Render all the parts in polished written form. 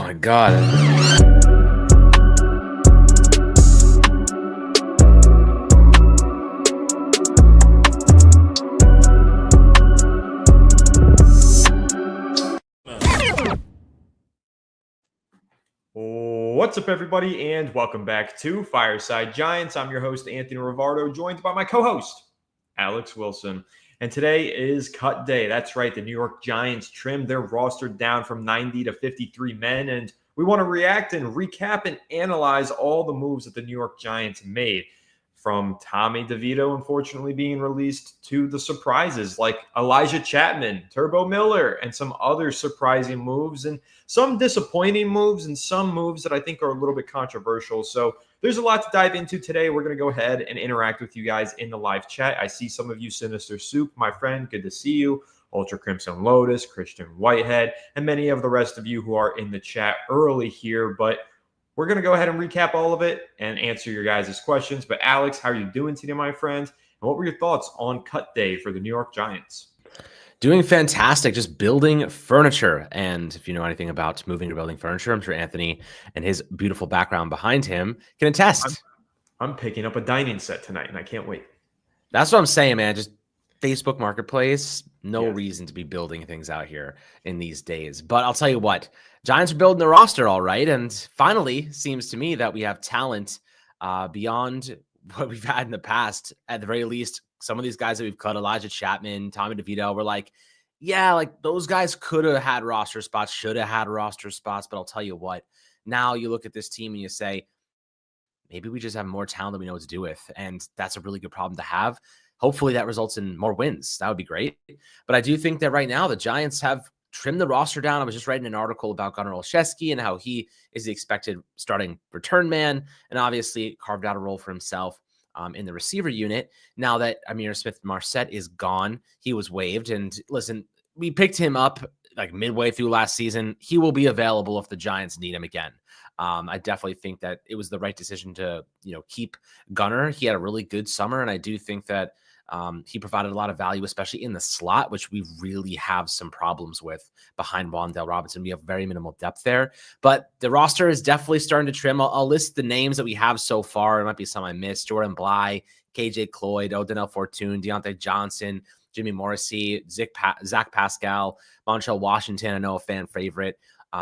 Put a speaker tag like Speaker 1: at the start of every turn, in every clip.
Speaker 1: Oh my God.
Speaker 2: What's up, everybody, and welcome back to Fireside Giants. I'm your host, Anthony Rivardo, joined by my co-host, Alex Wilson. And today is cut day. That's right. The New York Giants trimmed their roster down from 90 to 53 men. And we want to react and recap and analyze all the moves that the New York Giants made. From Tommy Devito, unfortunately, being released to the surprises like Elijah Chapman, Turbo Miller, and some other surprising moves, and some disappointing moves, and some moves that I think are a little bit controversial. So there's a lot to dive into today. We're going to go ahead and interact with you guys in the live chat. I see some of you, Sinister Soup, my friend, good to see you. Ultra Crimson Lotus, Christian Whitehead, and many of the rest of you who are in the chat early here. But we're going to go ahead and recap all of it and answer your guys' questions. But Alex, how are you doing today, my friend? And what were your thoughts on cut day for the New York Giants?
Speaker 1: Doing fantastic, just building furniture. And if you know anything about moving or building furniture, I'm sure Anthony and his beautiful background behind him can attest.
Speaker 2: I'm picking up a dining set tonight, and I can't wait.
Speaker 1: That's what I'm saying, man. Just Facebook Marketplace, no reason to be building things out here in these days. But I'll tell you what, Giants are building the roster all right. And finally, seems to me that we have talent beyond what we've had in the past. At the very least, some of these guys that we've cut, Elijah Chapman, Tommy DeVito, we're like, yeah, like those guys could have had roster spots, should have had roster spots. But I'll tell you what, now you look at this team and you say, maybe we just have more talent than we know what to do with. And that's a really good problem to have. Hopefully that results in more wins. That would be great. But I do think that right now the Giants have trimmed the roster down. I was just writing an article about Gunnar Olszewski and how he is the expected starting return man and obviously carved out a role for himself in the receiver unit. Now that Amir Smith-Marset is gone, he was waived. And listen, we picked him up like midway through last season. He will be available if the Giants need him again. I definitely think that it was the right decision to, keep Gunnar. He had a really good summer, and I do think that he provided a lot of value, especially in the slot, which we really have some problems with behind Wan'Dale Robinson. We have very minimal depth there, but the roster is definitely starting to trim. I'll list the names that we have so far. There might be some I missed: Jordan Bly, KJ Cloyd, Odell Fortune, Deontay Johnson, Jimmy Morrissey, Zach Pascal, Montrell Washington, I know a fan favorite,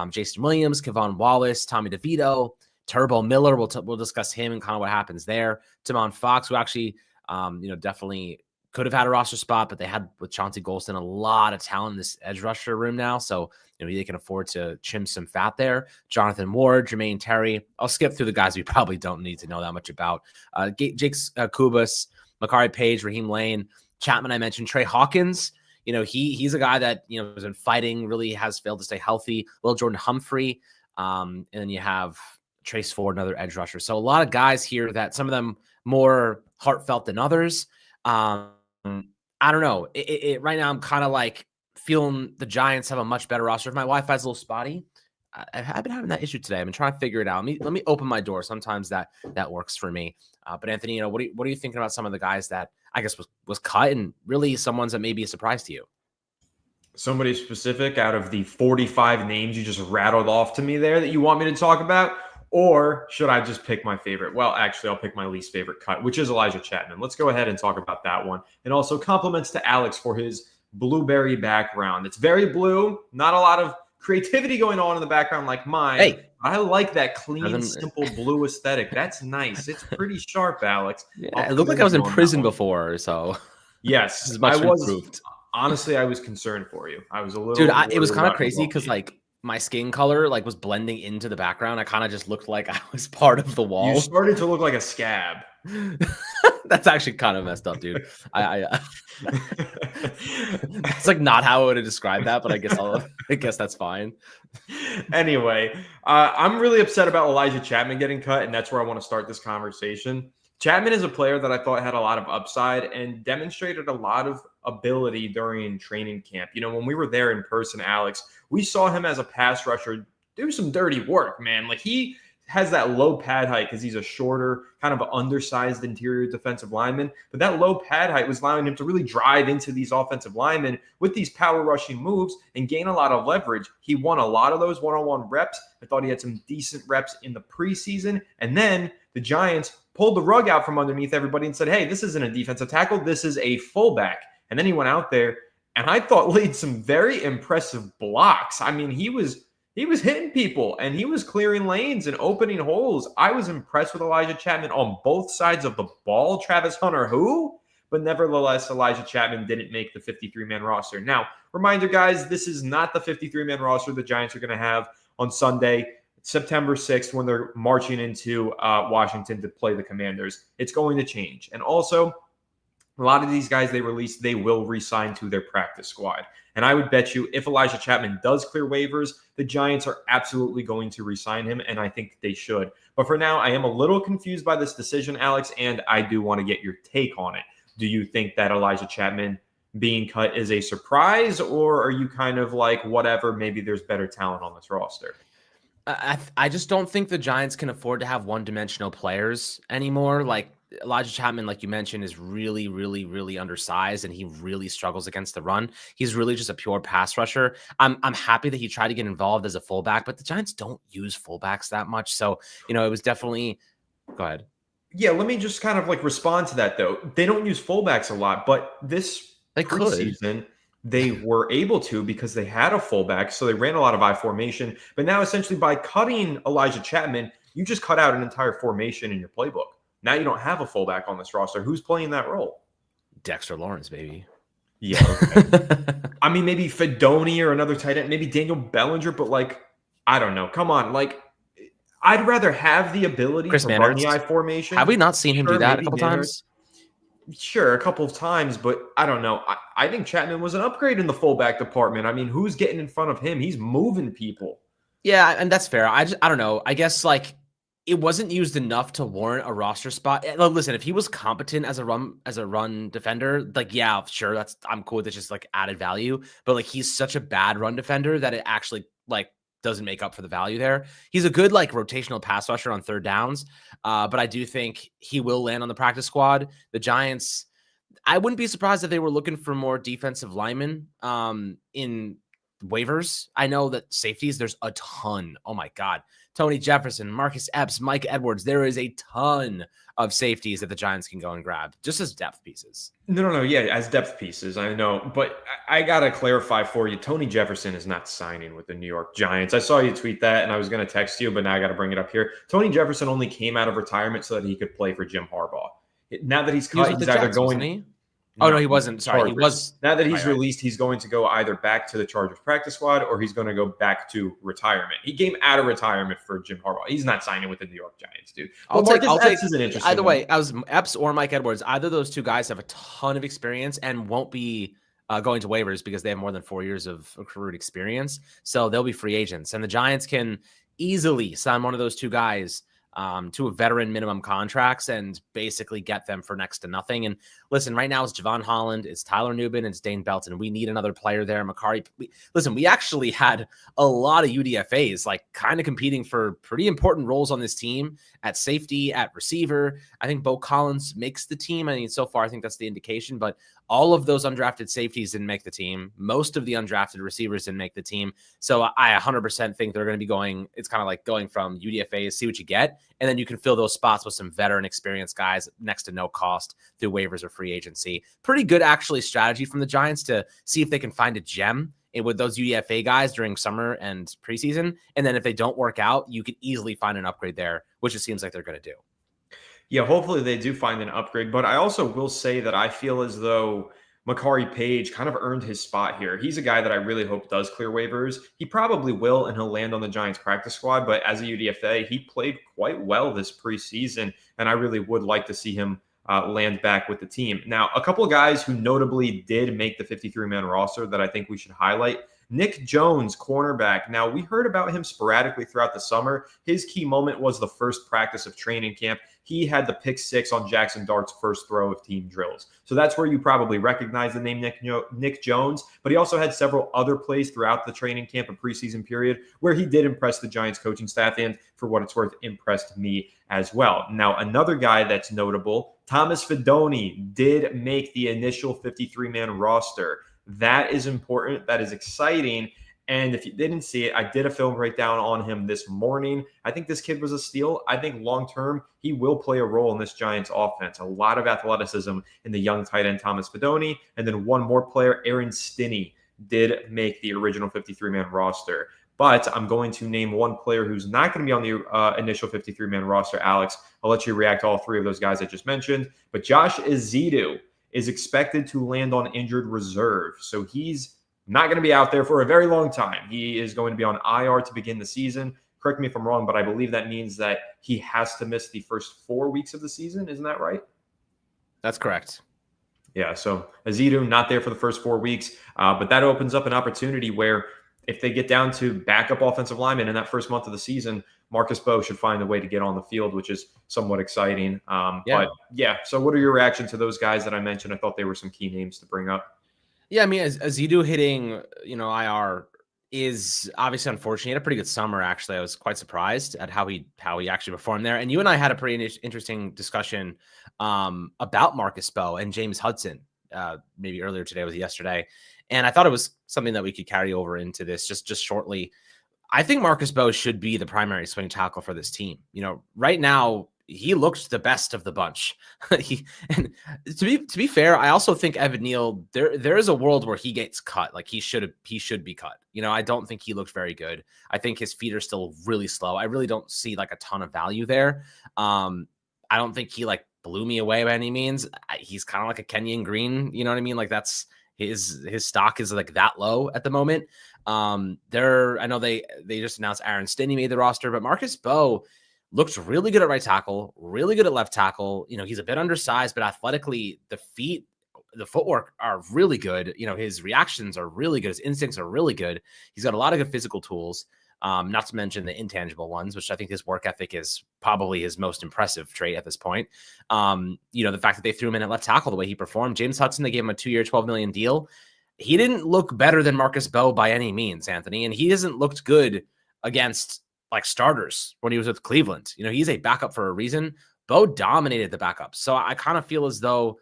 Speaker 1: Jason Williams, Kevon Wallace, Tommy DeVito, Turbo Miller. We'll discuss him and kind of what happens there. Timon Fox, who actually, definitely could have had a roster spot, but they had with Chauncey Golston a lot of talent in this edge rusher room now. So, they can afford to trim some fat there. Jonathan Ward, Jermaine Terry. I'll skip through the guys we probably don't need to know that much about. Jake Kubas, Makari Page, Raheem Lane, Chapman, I mentioned, Trey Hawkins. He's a guy that, has been fighting, really has failed to stay healthy. Will Jordan Humphrey. And then you have Trace Ford, another edge rusher. So a lot of guys here that some of them more heartfelt than others. I don't know. Right now I'm kind of like feeling the Giants have a much better roster. If my Wi-Fi's a little spotty, I've been having that issue today. I've been trying to figure it out. Let me open my door. Sometimes that works for me. But Anthony, what are you thinking about some of the guys that I guess was cut and really someone's that may be a surprise to you?
Speaker 2: Somebody specific out of the 45 names you just rattled off to me there that you want me to talk about? Or should I just pick my favorite? Well, actually, I'll pick my least favorite cut, which is Elijah Chapman. Let's go ahead and talk about that one. And also compliments to Alex for his blueberry background. It's very blue, not a lot of creativity going on in the background like mine.
Speaker 1: Hey,
Speaker 2: I like that clean, simple blue aesthetic. That's nice. It's pretty sharp, Alex.
Speaker 1: Yeah, it looked like I was in prison before, so
Speaker 2: yes,
Speaker 1: I was improved.
Speaker 2: Honestly, I was concerned for you. I was a little.
Speaker 1: Dude, it was kind of crazy because my skin color was blending into the background. I kind of just looked like I was part of the wall.
Speaker 2: You started to look like a scab.
Speaker 1: That's actually kind of messed up, dude. That's not how I would have described that, but I guess that's fine.
Speaker 2: Anyway, I'm really upset about Elijah Chapman getting cut, and that's where I want to start this conversation. Chapman is a player that I thought had a lot of upside and demonstrated a lot of ability during training camp. When we were there in person, Alex, we saw him as a pass rusher do some dirty work, man. He has that low pad height because he's a shorter, kind of undersized interior defensive lineman. But that low pad height was allowing him to really drive into these offensive linemen with these power rushing moves and gain a lot of leverage. He won a lot of those one-on-one reps. I thought he had some decent reps in the preseason. And then the Giants pulled the rug out from underneath everybody and said, hey, this isn't a defensive tackle. This is a fullback. And then he went out there and I thought laid some very impressive blocks. I mean, he was hitting people and he was clearing lanes and opening holes. I was impressed with Elijah Chapman on both sides of the ball. Travis Hunter, who? But nevertheless, Elijah Chapman didn't make the 53-man roster. Now, reminder, guys, this is not the 53-man roster the Giants are going to have on Sunday, September 6th, when they're marching into Washington to play the Commanders. It's going to change. And also, a lot of these guys they release, they will re-sign to their practice squad. And I would bet you if Elijah Chapman does clear waivers, the Giants are absolutely going to re-sign him, and I think they should. But for now, I am a little confused by this decision, Alex, and I do want to get your take on it. Do you think that Elijah Chapman being cut is a surprise, or are you kind of like, whatever, maybe there's better talent on this roster?
Speaker 1: I just don't think the Giants can afford to have one-dimensional players anymore. Like Elijah Chapman, like you mentioned, is really, really, really undersized, and he really struggles against the run. He's really just a pure pass rusher. I'm happy that he tried to get involved as a fullback, but the Giants don't use fullbacks that much. So, it was definitely – go ahead.
Speaker 2: Yeah, let me just kind of like respond to that, though. They don't use fullbacks a lot, but this preseason – they were able to because they had a fullback, so they ran a lot of I formation. But now, essentially, by cutting Elijah Chapman, you just cut out an entire formation in your playbook. Now you don't have a fullback on this roster. Who's playing that role?
Speaker 1: Dexter Lawrence, baby.
Speaker 2: Yeah. Okay. I mean, maybe Fedoni or another tight end, maybe Daniel Bellinger, but like, I don't know. Come on, like, I'd rather have the ability to run the I formation.
Speaker 1: Have we not seen him do that a couple times?
Speaker 2: Sure, a couple of times, but I don't know. I think Chapman was an upgrade in the fullback department. I mean, who's getting in front of him? He's moving people.
Speaker 1: Yeah, and that's fair. I don't know. I guess like it wasn't used enough to warrant a roster spot. Listen, if he was competent as a run defender, like yeah, sure, I'm cool with it, just like added value. But like he's such a bad run defender that it actually like doesn't make up for the value there. He's a good like rotational pass rusher on third downs, but I do think he will land on the practice squad. The Giants, I wouldn't be surprised if they were looking for more defensive linemen in waivers. I know that safeties, there's a ton. Oh my God. Tony Jefferson, Marcus Epps, Mike Edwards. There is a ton of safeties that the Giants can go and grab just as depth pieces.
Speaker 2: No. Yeah, as depth pieces, I know. But I got to clarify for you. Tony Jefferson is not signing with the New York Giants. I saw you tweet that, and I was going to text you, but now I got to bring it up here. Tony Jefferson only came out of retirement so that he could play for Jim Harbaugh. Now that he's cut, he's either going –
Speaker 1: Oh, no, he wasn't. Sorry,
Speaker 2: Chargers.
Speaker 1: He was.
Speaker 2: Now that he's released, he's going to go either back to the Chargers practice squad or he's going to go back to retirement. He came out of retirement for Jim Harbaugh. He's not signing with the New York Giants, dude.
Speaker 1: I'll take is an interesting either way. As Epps or Mike Edwards, either of those two guys have a ton of experience and won't be going to waivers because they have more than 4 years of accrued experience. So they'll be free agents. And the Giants can easily sign one of those two guys to a veteran minimum contracts and basically get them for next to nothing. And listen, right now it's Javon Holland, it's Tyler Nubin, it's Dane Belton. We need another player there. Makari. We actually had a lot of UDFAs like kind of competing for pretty important roles on this team at safety, at receiver. I think Beaux Collins makes the team. I mean, so far, I think that's the indication, but all of those undrafted safeties didn't make the team. Most of the undrafted receivers didn't make the team. So I 100% think they're going to be going, it's kind of like going from UDFA, see what you get. And then you can fill those spots with some veteran experienced guys next to no cost through waivers or free agency. Pretty good actually strategy from the Giants to see if they can find a gem with those UDFA guys during summer and preseason. And then if they don't work out, you could easily find an upgrade there, which it seems like they're going to do.
Speaker 2: Yeah, hopefully they do find an upgrade. But I also will say that I feel as though Makari Page kind of earned his spot here. He's a guy that I really hope does clear waivers. He probably will, and he'll land on the Giants practice squad. But as a UDFA, he played quite well this preseason, and I really would like to see him land back with the team. Now, a couple of guys who notably did make the 53-man roster that I think we should highlight. Nick Jones, cornerback. Now, we heard about him sporadically throughout the summer. His key moment was the first practice of training camp. He had the pick 6 on Jackson Dart's first throw of team drills. So that's where you probably recognize the name Nick Jones, but he also had several other plays throughout the training camp and preseason period where he did impress the Giants coaching staff and, for what it's worth, impressed me as well. Now, another guy that's notable, Thomas Fidone, did make the initial 53-man roster. That is important. That is exciting. And if you didn't see it, I did a film breakdown on him this morning. I think this kid was a steal. I think long-term, he will play a role in this Giants offense. A lot of athleticism in the young tight end, Thomas Fidone. And then one more player, Aaron Stinney, did make the original 53-man roster. But I'm going to name one player who's not going to be on the initial 53-man roster, Alex. I'll let you react to all three of those guys I just mentioned. But Josh Ezeudu is expected to land on injured reserve. So he's not going to be out there for a very long time. He is going to be on IR to begin the season. Correct me if I'm wrong, but I believe that means that he has to miss the first 4 weeks of the season. Isn't that right?
Speaker 1: That's correct.
Speaker 2: Yeah, so Ezeudu not there for the first 4 weeks, but that opens up an opportunity where if they get down to backup offensive linemen in that first month of the season, Marcus Beaux should find a way to get on the field, which is somewhat exciting. But yeah, so what are your reactions to those guys that I mentioned? I thought they were some key names to bring up.
Speaker 1: Yeah, I mean, Ezeudu hitting, IR is obviously unfortunate. He had a pretty good summer, actually. I was quite surprised at how he actually performed there. And you and I had a pretty interesting discussion about Marcus Beaux and James Hudson, maybe earlier today, was yesterday. And I thought it was something that we could carry over into this just shortly. I think Marcus Beaux should be the primary swing tackle for this team. Right now, he looks the best of the bunch. And to be fair, I also think Evan Neal, there is a world where he gets cut. Like he should be cut. I don't think he looked very good. I think his feet are still really slow. I really don't see like a ton of value there. I don't think he like blew me away by any means. He's kind of like a Kenyon Green. You know what I mean? Like that's his stock is like that low at the moment. I know they just announced Aaron Stinney made the roster, but Marcus Beaux looks really good at right tackle, really good at left tackle. He's a bit undersized, but athletically, the footwork are really good. His reactions are really good. His instincts are really good. He's got a lot of good physical tools, not to mention the intangible ones, which I think his work ethic is probably his most impressive trait at this point. The fact that they threw him in at left tackle the way he performed. James Hudson, they gave him a 2-year, $12 million deal. He didn't look better than Marcus Beaux by any means, Anthony, and he hasn't looked good against like starters when he was with Cleveland. He's a backup for a reason. Beaux dominated the backups. So I kind of feel as though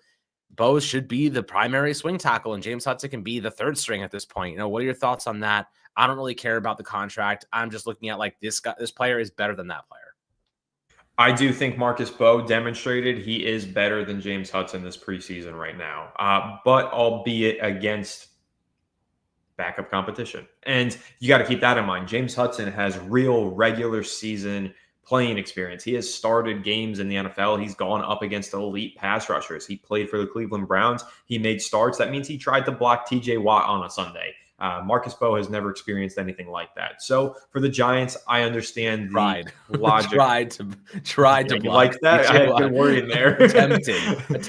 Speaker 1: Beaux should be the primary swing tackle and James Hudson can be the third string at this point. What are your thoughts on that? I don't really care about the contract. I'm just looking at like this player is better than that player.
Speaker 2: I do think Marcus Beaux demonstrated he is better than James Hudson this preseason right now, but albeit against backup competition. And you got to keep that in mind. James Hudson has real regular season playing experience. He has started games in the NFL. He's gone up against elite pass rushers. He played for the Cleveland Browns. He made starts. That means he tried to block TJ Watt on a Sunday. Marcus Beaux has never experienced anything like that. So for the Giants, I understand the logic.
Speaker 1: tried to block.
Speaker 2: Like that? I had good word in there.
Speaker 1: Attempted.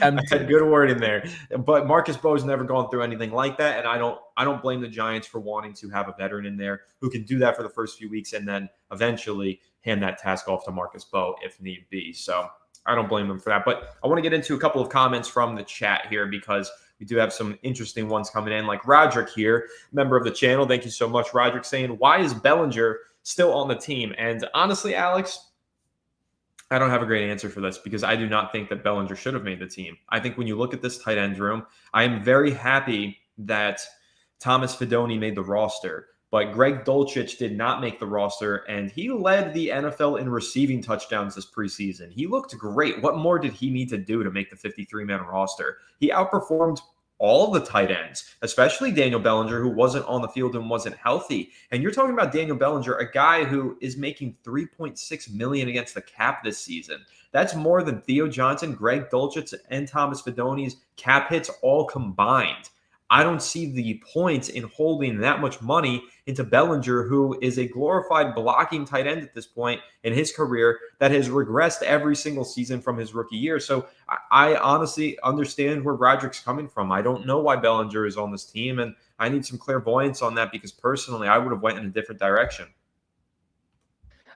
Speaker 2: I had good word in there. But Marcus Beaux has never gone through anything like that, and I don't blame the Giants for wanting to have a veteran in there who can do that for the first few weeks and then eventually hand that task off to Marcus Beaux if need be. So I don't blame them for that. But I want to get into a couple of comments from the chat here because we do have some interesting ones coming in, like Roderick here, member of the channel. Thank you so much, Roderick, saying, why is Bellinger still on the team? And honestly, Alex, I don't have a great answer for this because I do not think that Bellinger should have made the team. I think when you look at this tight end room, I am very happy that Thomas Fidone made the roster. But Greg Dulcich did not make the roster, and he led the NFL in receiving touchdowns this preseason. He looked great. What more did he need to do to make the 53-man roster? He outperformed all the tight ends, especially Daniel Bellinger, who wasn't on the field and wasn't healthy. And you're talking about Daniel Bellinger, a guy who is making $3.6 million against the cap this season. That's more than Theo Johnson, Greg Dulcich, and Thomas Fidone's cap hits all combined. I don't see the point in holding that much money into Bellinger, who is a glorified blocking tight end at this point in his career that has regressed every single season from his rookie year. So I honestly understand where Roderick's coming from. I don't know why Bellinger is on this team, and I need some clairvoyance on that because personally, I would have went in a different direction.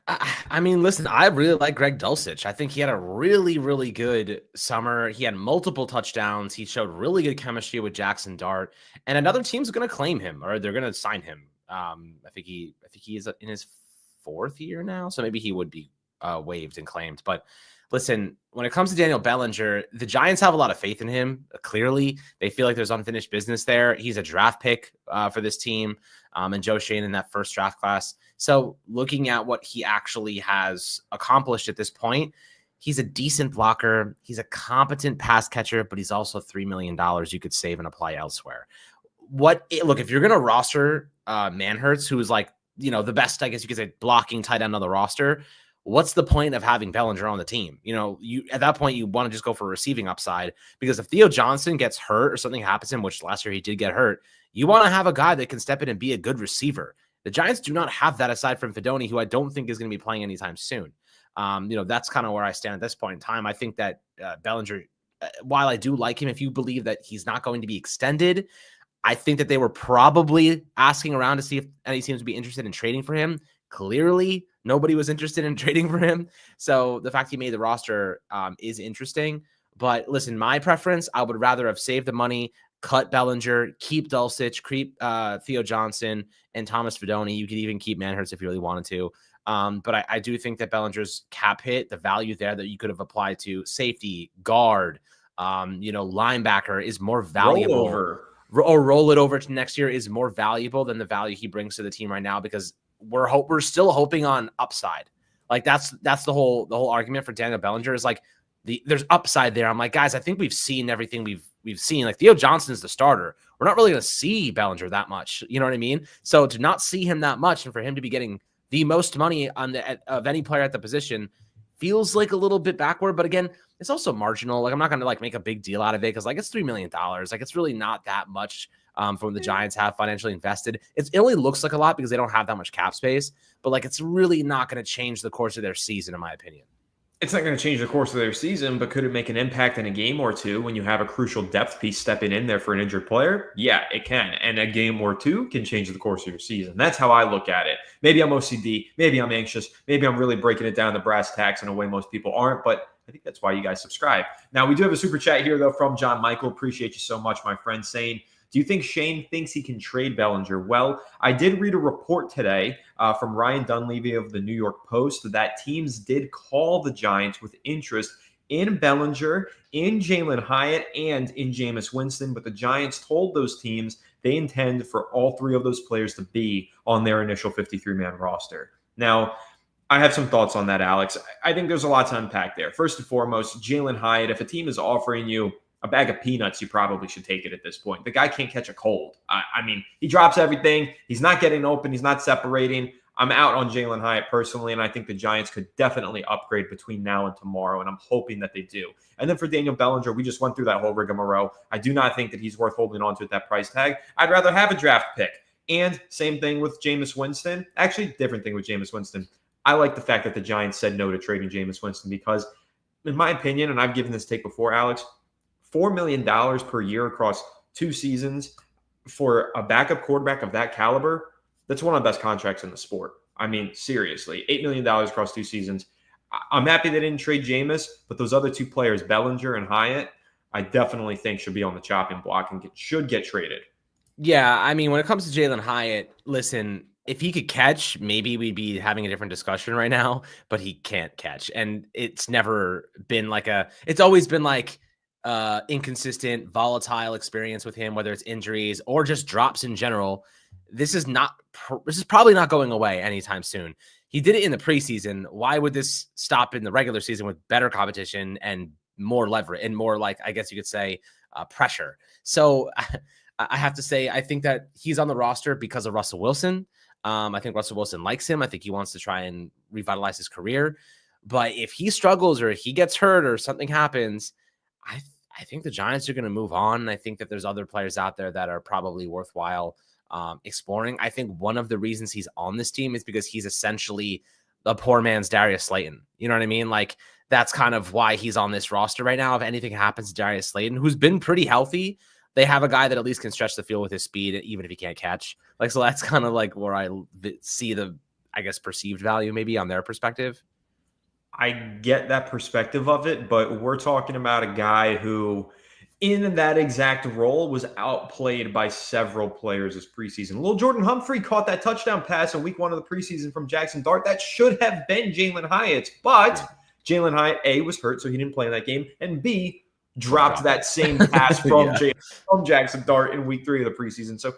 Speaker 1: I mean, listen, I really like Greg Dulcich. I think he had a really, really good summer. He had multiple touchdowns. He showed really good chemistry with Jackson Dart, and another team's going to claim him or they're going to sign him. I think he is in his 4th year now, so maybe he would be waived and claimed. But listen, when it comes to Daniel Bellinger, the Giants have a lot of faith in him. Clearly, they feel like there's unfinished business there. He's a draft pick for this team, and Joe Shane in that first draft class. So looking at what he actually has accomplished at this point, he's a decent blocker. He's a competent pass catcher, but he's also $3 million you could save and apply elsewhere. Look, if you're going to roster Manhertz, who is like, the best, I guess you could say, blocking tight end on the roster, what's the point of having Bellinger on the team? You at that point, you want to just go for receiving upside, because if Theo Johnson gets hurt or something happens to him, which last year he did get hurt, you want to have a guy that can step in and be a good receiver. The Giants do not have that aside from Fedoni, who I don't think is going to be playing anytime soon. That's kind of where I stand at this point in time. I think that Bellinger, while I do like him, if you believe that he's not going to be extended, I think that they were probably asking around to see if any teams would be interested in trading for him. Clearly, nobody was interested in trading for him. So the fact he made the roster is interesting. But listen, my preference, I would rather have saved the money, cut Bellinger, keep Dulcich, keep Theo Johnson, and Thomas Fedoni. You could even keep Manhertz if you really wanted to. But I do think that Bellinger's cap hit, the value there that you could have applied to safety, guard, linebacker is more valuable. Roll it over to next year is more valuable than the value he brings to the team right now, because we're still hoping on upside. Like that's the whole argument for Daniel Bellinger is like there's upside there. I'm like, guys, I think we've seen everything we've seen. Like Theo Johnson is the starter. We're not really going to see Bellinger that much. You know what I mean? So to not see him that much and for him to be getting the most money of any player at the position feels like a little bit backward. But again, it's also marginal. Like I'm not going to make a big deal out of it because it's $3 million. Like it's really not that much from the Giants have financially invested. It only looks like a lot because they don't have that much cap space, but it's really not going to change the course of their season, in my opinion.
Speaker 2: It's not going to change the course of their season, but could it make an impact in a game or two when you have a crucial depth piece stepping in there for an injured player? Yeah, it can. And a game or two can change the course of your season. That's how I look at it. Maybe I'm OCD. Maybe I'm anxious. Maybe I'm really breaking it down to brass tacks in a way most people aren't, but I think that's why you guys subscribe. Now, we do have a super chat here, though, from John Michael. Appreciate you so much, my friend, saying, do you think Shane thinks he can trade Bellinger? Well, I did read a report today from Ryan Dunleavy of the New York Post that teams did call the Giants with interest in Bellinger, in Jalin Hyatt, and in Jameis Winston. But the Giants told those teams they intend for all three of those players to be on their initial 53-man roster. Now, I have some thoughts on that, Alex. I think there's a lot to unpack there. First and foremost, Jalin Hyatt, if a team is offering you a bag of peanuts, you probably should take it at this point. The guy can't catch a cold. I mean, he drops everything. He's not getting open. He's not separating. I'm out on Jalin Hyatt personally, and I think the Giants could definitely upgrade between now and tomorrow, and I'm hoping that they do. And then for Daniel Bellinger, we just went through that whole rigmarole. I do not think that he's worth holding on to at that price tag. I'd rather have a draft pick. And same thing with Jameis Winston. Actually, different thing with Jameis Winston. I like the fact that the Giants said no to trading Jameis Winston because, in my opinion, and I've given this take before, Alex, $4 million per year across 2 seasons for a backup quarterback of that caliber, that's one of the best contracts in the sport. I mean, seriously, $8 million across 2 seasons. I'm happy they didn't trade Jameis, but those other 2 players, Bellinger and Hyatt, I definitely think should be on the chopping block and should get traded.
Speaker 1: Yeah, I mean, when it comes to Jalin Hyatt, listen, if he could catch, maybe we'd be having a different discussion right now, but he can't catch. And it's never been it's always been inconsistent, volatile experience with him, whether it's injuries or just drops in general. This is probably not going away anytime soon. He did it in the preseason. Why would this stop in the regular season with better competition and more leverage and more I guess you could say pressure? So I have to say, I think that he's on the roster because of Russell Wilson. I think Russell Wilson likes him. I think he wants to try and revitalize his career. But if he struggles or if he gets hurt or something happens, I think the Giants are going to move on. I think that there's other players out there that are probably worthwhile exploring. I think one of the reasons he's on this team is because he's essentially the poor man's Darius Slayton. You know what I mean? That's kind of why he's on this roster right now. If anything happens to Darius Slayton, who's been pretty healthy, they have a guy that at least can stretch the field with his speed, even if he can't catch. Like, so that's kind of like where I see the, I guess, perceived value maybe on their perspective.
Speaker 2: I get that perspective of it, but we're talking about a guy who, in that exact role, was outplayed by several players this preseason. Little Jordan Humphrey caught that touchdown pass in week 1 of the preseason from Jackson Dart. That should have been Jalin Hyatt, but Jalin Hyatt, A, was hurt, so he didn't play in that game, and B, dropped that same pass from from Jackson Dart in week 3 of the preseason. So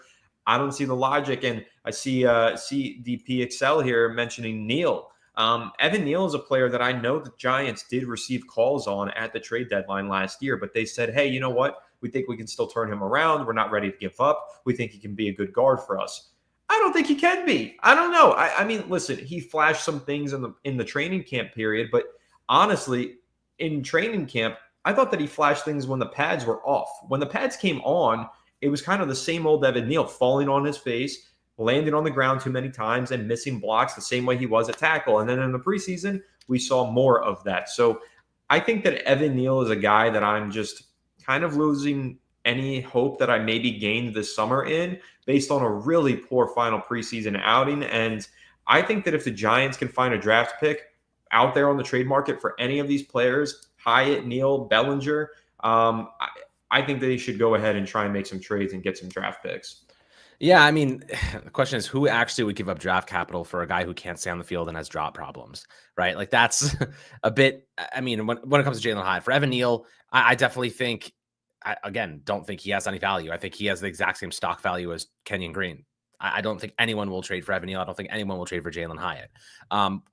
Speaker 2: I don't see the logic, and I see DP Excel here mentioning Neal. Evan Neal is a player that I know the Giants did receive calls on at the trade deadline last year, but they said, hey, you know what? We think we can still turn him around. We're not ready to give up. We think he can be a good guard for us. I don't think he can be. I don't know. I mean, listen, he flashed some things in the training camp period, but honestly, in training camp, I thought that he flashed things when the pads were off. When the pads came on, it was kind of the same old Evan Neal, falling on his face, landing on the ground too many times, and missing blocks the same way he was at tackle. And then in the preseason, we saw more of that. So I think that Evan Neal is a guy that I'm just kind of losing any hope that I maybe gained this summer in, based on a really poor final preseason outing. And I think that if the Giants can find a draft pick out there on the trade market for any of these players, Hyatt, Neal, Bellinger, I think they should go ahead and try and make some trades and get some draft picks.
Speaker 1: Yeah, I mean, the question is who actually would give up draft capital for a guy who can't stay on the field and has drop problems, right? Like, that's a bit, I mean, when it comes to Jalin Hyatt, for Evan Neal, I definitely think, again, don't think he has any value. I think he has the exact same stock value as Kenyon Green. I don't think anyone will trade for Evan Neal. I don't think anyone will trade for Jalin Hyatt.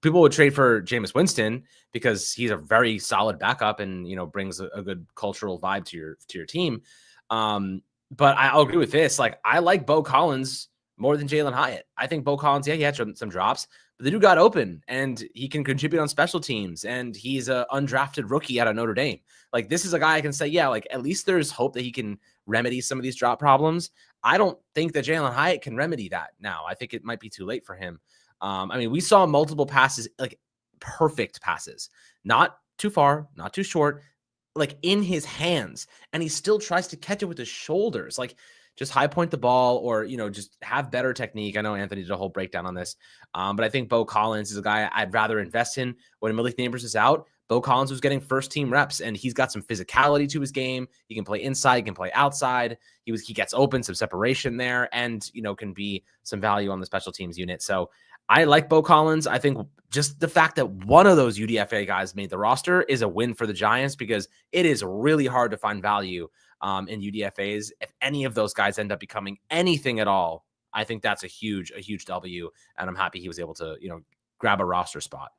Speaker 1: People would trade for Jameis Winston because he's a very solid backup and, you know, brings a good cultural vibe to your team. But I'll agree with this. Like, I like Beaux Collins more than Jalin Hyatt. I think Beaux Collins, yeah, he had some drops, but the dude got open and he can contribute on special teams, and he's an undrafted rookie out of Notre Dame. Like, this is a guy I can say, yeah, like, at least there's hope that he can remedy some of these drop problems. I don't think that Jalin Hyatt can remedy that now. I think it might be too late for him. I mean, we saw multiple passes, like perfect passes, not too far, not too short, like in his hands, and he still tries to catch it with his shoulders. Like, just high point the ball, or, you know, just have better technique. I know Anthony did a whole breakdown on this, but I think Beaux Collins is a guy I'd rather invest in. When Malik Neighbors is out, Beaux Collins was getting first team reps, and he's got some physicality to his game. He can play inside, he can play outside. He gets open, some separation there, and, you know, can be some value on the special teams unit. So I like Beaux Collins. I think just the fact that one of those UDFA guys made the roster is a win for the Giants, because it is really hard to find value in UDFAs. If any of those guys end up becoming anything at all, I think that's a huge W, and I'm happy he was able to, you know, grab a roster spot.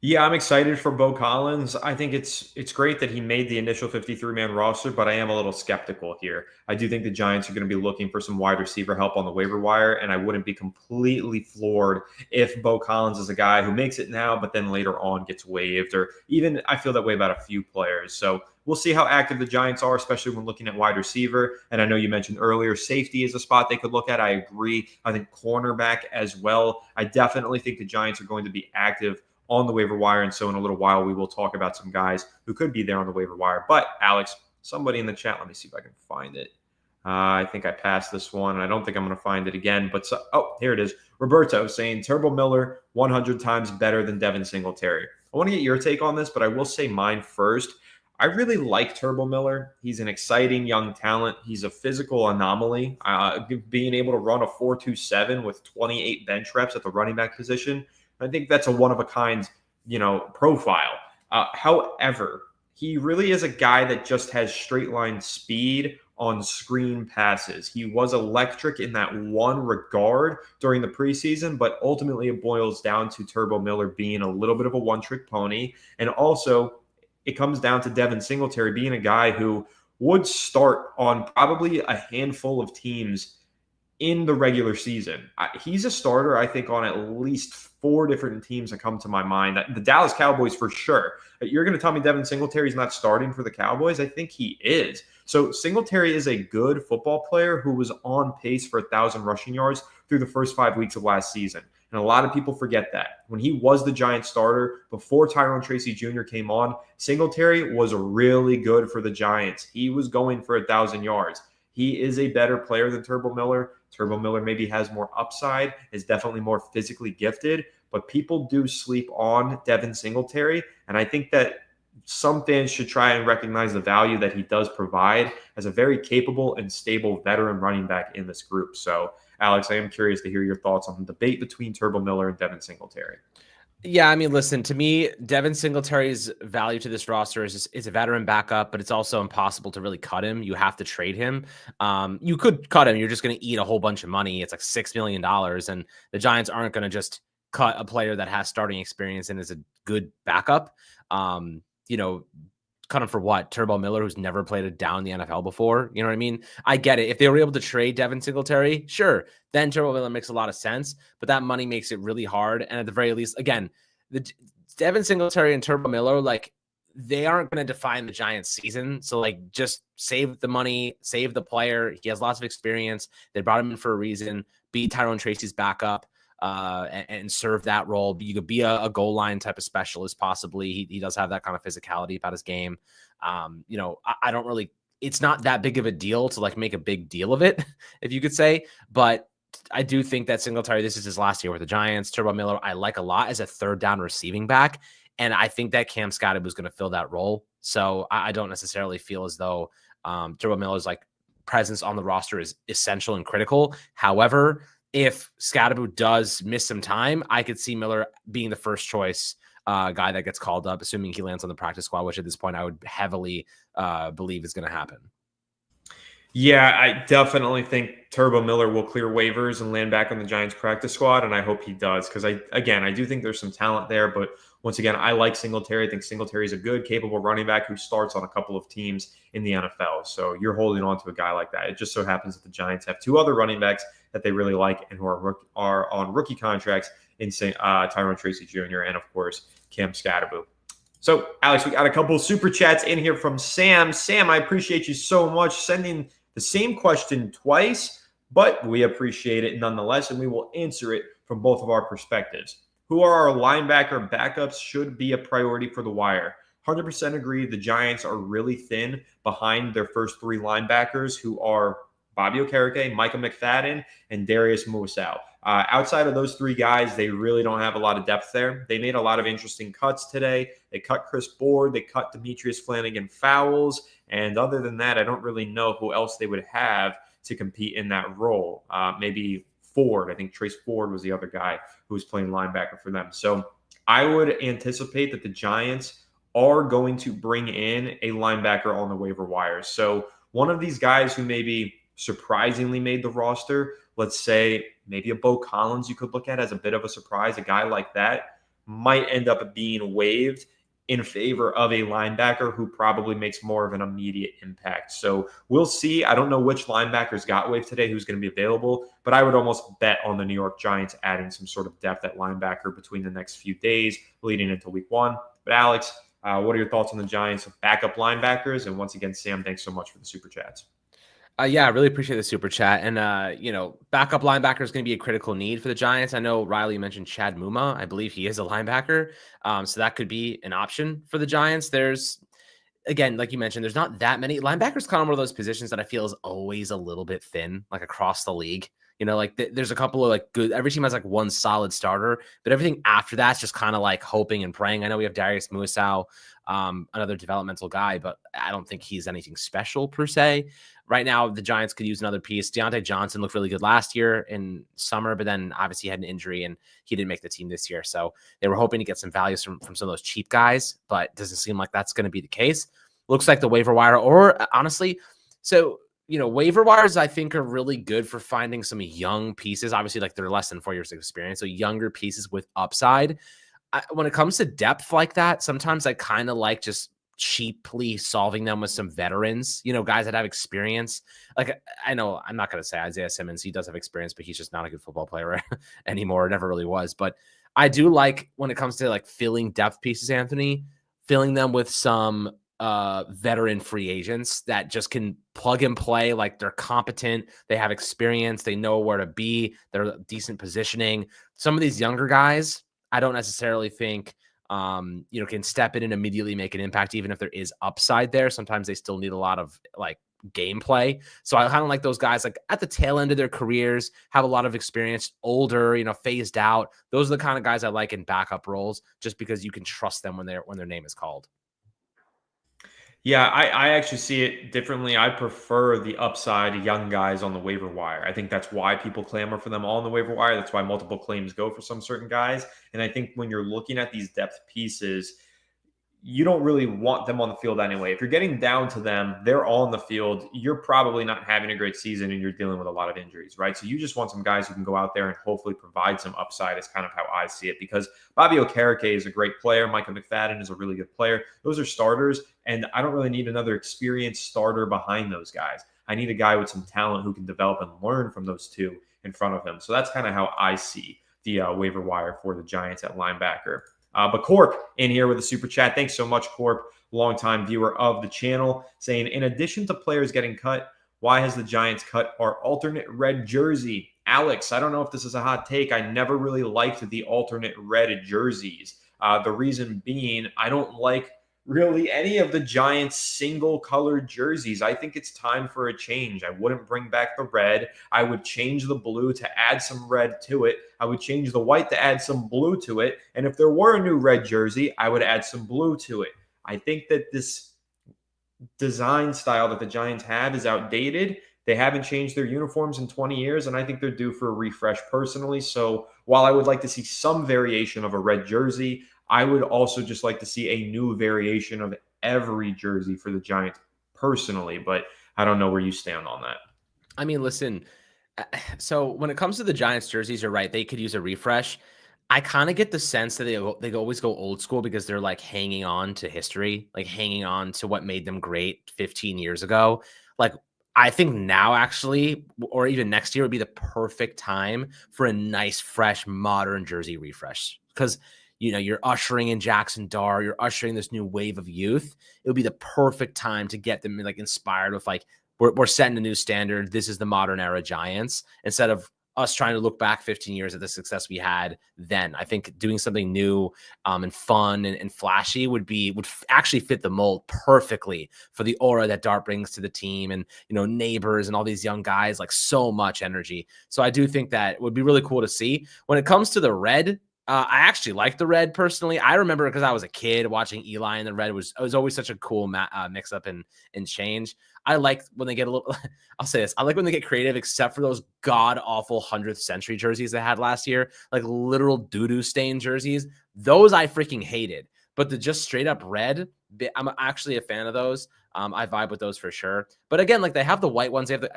Speaker 2: Yeah, I'm excited for Beaux Collins. I think it's great that he made the initial 53-man roster, but I am a little skeptical here. I do think the Giants are going to be looking for some wide receiver help on the waiver wire, and I wouldn't be completely floored if Beaux Collins is a guy who makes it now, but then later on gets waived, or even I feel that way about a few players. So we'll see how active the Giants are, especially when looking at wide receiver. And I know you mentioned earlier, safety is a spot they could look at. I agree. I think cornerback as well. I definitely think the Giants are going to be active on the waiver wire. And so in a little while, we will talk about some guys who could be there on the waiver wire. But Alex, somebody in the chat, let me see if I can find it. I think I passed this one, and I don't think I'm going to find it again. But here it is. Roberto saying Turbo Miller 100 times better than Devin Singletary. I want to get your take on this, but I will say mine first. I really like Turbo Miller. He's an exciting young talent. He's a physical anomaly. Being able to run a 4.27 with 28 bench reps at the running back position, I think that's a one-of-a-kind, you know, profile. However, he really is a guy that just has straight-line speed on screen passes. He was electric in that one regard during the preseason, but ultimately it boils down to Turbo Miller being a little bit of a one-trick pony. And also, it comes down to Devin Singletary being a guy who would start on probably a handful of teams in the regular season. He's a starter, I think, on at least 4 different teams that come to my mind. The Dallas Cowboys for sure. You're going to tell me Devin Singletary is not starting for the Cowboys? I think he is. So Singletary is a good football player who was on pace for 1,000 rushing yards through the first 5 weeks of last season. And a lot of people forget that. When he was the Giants starter, before Tyrone Tracy Jr. came on, Singletary was really good for the Giants. He was going for 1,000 yards. He is a better player than Turbo Miller. Turbo Miller maybe has more upside, is definitely more physically gifted, but people do sleep on Devin Singletary. And I think that some fans should try and recognize the value that he does provide as a very capable and stable veteran running back in this group. So, Alex, I am curious to hear your thoughts on the debate between Turbo Miller and Devin Singletary.
Speaker 1: Yeah, I mean, listen, to me, Devin Singletary's value to this roster is a veteran backup, but it's also impossible to really cut him. You have to trade him. You could cut him. You're just going to eat a whole bunch of money. It's like $6 million, and the Giants aren't going to just cut a player that has starting experience and is a good backup. Cut him for what? Turbo Miller, who's never played a down in the NFL before. You know what I mean? I get it. If they were able to trade Devin Singletary, sure, then Turbo Miller makes a lot of sense, but that money makes it really hard. And at the very least, again, the Devin Singletary and Turbo Miller, like, they aren't going to define the Giants season. So, like, just save the money, save the player. He has lots of experience. They brought him in for a reason. Be Tyrone Tracy's backup. And serve that role. You could be a goal line type of specialist, possibly. He does have that kind of physicality about his game. I don't really, it's not that big of a deal to like make a big deal of it, if you could say, but I do think that Singletary, this is his last year with the Giants. Turbo Miller, I like a lot as a third down receiving back. And I think that Cam Scotty was going to fill that role. So I don't necessarily feel as though Turbo Miller's like presence on the roster is essential and critical. However, if Scottaboo does miss some time, I could see Miller being the first choice guy that gets called up, assuming he lands on the practice squad, which at this point I would heavily believe is going to happen.
Speaker 2: Yeah, I definitely think Turbo Miller will clear waivers and land back on the Giants practice squad, and I hope he does because I do think there's some talent there, but once again, I like Singletary. I think Singletary is a good, capable running back who starts on a couple of teams in the NFL. So you're holding on to a guy like that. It just so happens that the Giants have two other running backs that they really like and who are on rookie contracts in Tyrone Tracy Jr. and, of course, Cam Scottaboo. So, Alex, we got a couple of super chats in here from Sam. Sam, I appreciate you so much sending the same question twice, but we appreciate it nonetheless, and we will answer it from both of our perspectives. Who are our linebacker backups should be a priority for the wire? 100% agree. The Giants are really thin behind their first three linebackers, who are Bobby Okereke, Micah McFadden, and Darius Muasau. Outside of those three guys, they really don't have a lot of depth there. They made a lot of interesting cuts today. They cut Chris Board. They cut Demetrius Flanagan-Fowles. And other than that, I don't really know who else they would have to compete in that role. Maybe Ford. I think Trace Ford was the other guy who was playing linebacker for them. So I would anticipate that the Giants are going to bring in a linebacker on the waiver wire. So one of these guys who maybe surprisingly made the roster, let's say maybe a Beaux Collins you could look at as a bit of a surprise, a guy like that might end up being waived in favor of a linebacker who probably makes more of an immediate impact. So we'll see. I don't know which linebackers got waived today, who's going to be available, but I would almost bet on the New York Giants adding some sort of depth at linebacker between the next few days leading into week one. But Alex, what are your thoughts on the Giants' backup linebackers? And once again, Sam, thanks so much for the super chats.
Speaker 1: Yeah, I really appreciate the super chat. And, backup linebacker is going to be a critical need for the Giants. I know Riley mentioned Chad Muma. I believe he is a linebacker. So that could be an option for the Giants. There's, again, like you mentioned, there's not that many. Linebackers kind of one of those positions that I feel is always a little bit thin, like across the league. There's a couple of like good, every team has like one solid starter, but everything after that's just kind of like hoping and praying. I know we have Darius Muasau, another developmental guy, but I don't think he's anything special per se. Right now, the Giants could use another piece. Deontay Johnson looked really good last year in summer, but then obviously had an injury and he didn't make the team this year. So they were hoping to get some values from some of those cheap guys, but it doesn't seem like that's going to be the case. Looks like the waiver wire, or honestly, waiver wires, I think, are really good for finding some young pieces. Obviously, like they're less than 4 years of experience, so younger pieces with upside. When it comes to depth like that, sometimes I kind of like just cheaply solving them with some veterans, guys that have experience. Like, I know I'm not going to say Isaiah Simmons. He does have experience, but he's just not a good football player anymore. Never really was. But I do like when it comes to like filling depth pieces, Anthony, filling them with some veteran free agents that just can plug and play. Like, they're competent, they have experience, they know where to be, they're decent positioning. Some of these younger guys, I don't necessarily think can step in and immediately make an impact, even if there is upside there. Sometimes they still need a lot of like gameplay. So I kind of like those guys like at the tail end of their careers, have a lot of experience, older, phased out. Those are the kind of guys I like in backup roles, just because you can trust them when their name is called.
Speaker 2: Yeah, I actually see it differently. I prefer the upside young guys on the waiver wire. I think that's why people clamor for them all on the waiver wire. That's why multiple claims go for some certain guys. And I think when you're looking at these depth pieces, you don't really want them on the field anyway. If you're getting down to them, they're all on the field. You're probably not having a great season and you're dealing with a lot of injuries, right? So you just want some guys who can go out there and hopefully provide some upside is kind of how I see it, because Bobby Okereke is a great player. Micah McFadden is a really good player. Those are starters, and I don't really need another experienced starter behind those guys. I need a guy with some talent who can develop and learn from those two in front of him. So that's kind of how I see the waiver wire for the Giants at linebacker. But Corp in here with a super chat. Thanks so much, Corp, longtime viewer of the channel, saying, in addition to players getting cut, why has the Giants cut our alternate red jersey? Alex, I don't know if this is a hot take. I never really liked the alternate red jerseys. The reason being, I don't like really any of the Giants single colored jerseys. I think it's time for a change. I wouldn't bring back the red. I would change the blue to add some red to it. I would change the white to add some blue to it. And if there were a new red jersey, I would add some blue to it. I think that this design style that the Giants have is outdated. They haven't changed their uniforms in 20 years, and I think they're due for a refresh personally. So while I would like to see some variation of a red jersey, I would also just like to see a new variation of every jersey for the Giants personally, but I don't know where you stand on that.
Speaker 1: I mean, listen, so when it comes to the Giants jerseys, you're right. They could use a refresh. I kind of get the sense that they always go old school because they're like hanging on to history, like hanging on to what made them great 15 years ago. Like, I think now actually, or even next year, would be the perfect time for a nice, fresh, modern jersey refresh. Because you're ushering in Jackson Dar, you're ushering this new wave of youth. It would be the perfect time to get them like inspired with like, we're setting a new standard. This is the modern era Giants, instead of us trying to look back 15 years at the success we had then. I think doing something new and fun and flashy would actually fit the mold perfectly for the aura that Dart brings to the team, and neighbors and all these young guys, like so much energy. So I do think that would be really cool to see. When it comes to the red, I actually like the red personally. I remember because I was a kid watching Eli, and the red was always such a cool mix up and change. I like when they get a little, I'll say this, I like when they get creative, except for those god awful 100th century jerseys they had last year, like literal doo-doo stain jerseys. Those I freaking hated. But the just straight up red, I'm actually a fan of those. I vibe with those for sure. But again, like they have the white ones. They have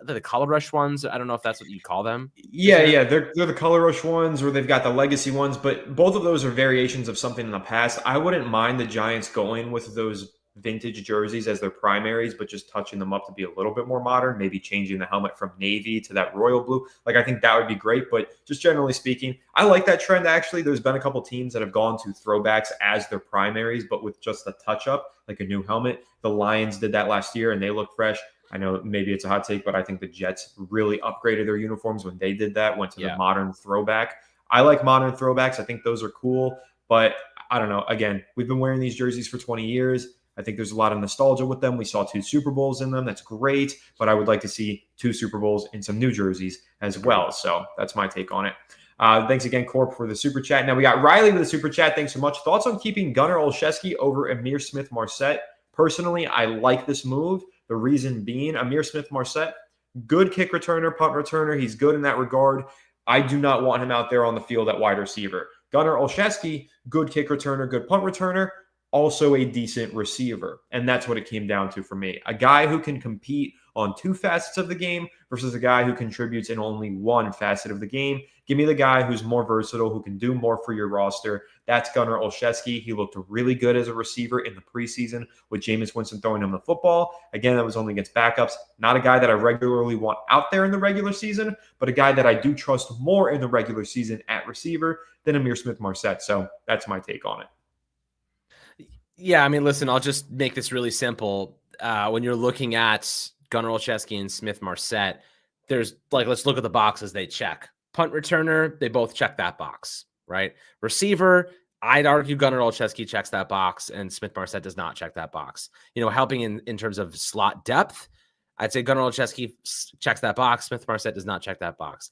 Speaker 1: the color rush ones. I don't know if that's what you call them.
Speaker 2: Yeah. They're the color rush ones, or they've got the legacy ones, but both of those are variations of something in the past. I wouldn't mind the Giants going with those vintage jerseys as their primaries, but just touching them up to be a little bit more modern, maybe changing the helmet from navy to that royal blue. Like, I think that would be great. But just generally speaking, I like that trend. Actually, there's been a couple teams that have gone to throwbacks as their primaries, but with just a touch up, like a new helmet. The Lions did that last year and they look fresh. I know maybe it's a hot take, but I think the Jets really upgraded their uniforms when they did that, went to the modern throwback. I like modern throwbacks. I think those are cool, but I don't know. Again, we've been wearing these jerseys for 20 years. I think there's a lot of nostalgia with them. We saw 2 Super Bowls in them. That's great. But I would like to see 2 Super Bowls in some new jerseys as well. So that's my take on it. Thanks again, Corp, for the super chat. Now we got Riley with the super chat. Thanks so much. Thoughts on keeping Gunnar Olszewski over Amir Smith-Marset? Personally, I like this move. The reason being, Amir Smith-Marset, good kick returner, punt returner. He's good in that regard. I do not want him out there on the field at wide receiver. Gunnar Olszewski, good kick returner, good punt returner, also a decent receiver. And that's what it came down to for me. A guy who can compete on 2 facets of the game versus a guy who contributes in only 1 facet of the game. Give me the guy who's more versatile, who can do more for your roster. That's Gunnar Olszewski. He looked really good as a receiver in the preseason with Jameis Winston throwing him the football. Again, that was only against backups. Not a guy that I regularly want out there in the regular season, but a guy that I do trust more in the regular season at receiver than Amir Smith-Marset. So that's my take on it.
Speaker 1: Yeah, I mean, listen, I'll just make this really simple. When you're looking at Gunnar Olszewski and Smith Marset, there's like, let's look at the boxes they check. Punt returner, they both check that box, right? Receiver, I'd argue Gunnar Olszewski checks that box and Smith Marset does not check that box. Helping in terms of slot depth, I'd say Gunnar Olszewski checks that box. Smith Marset does not check that box.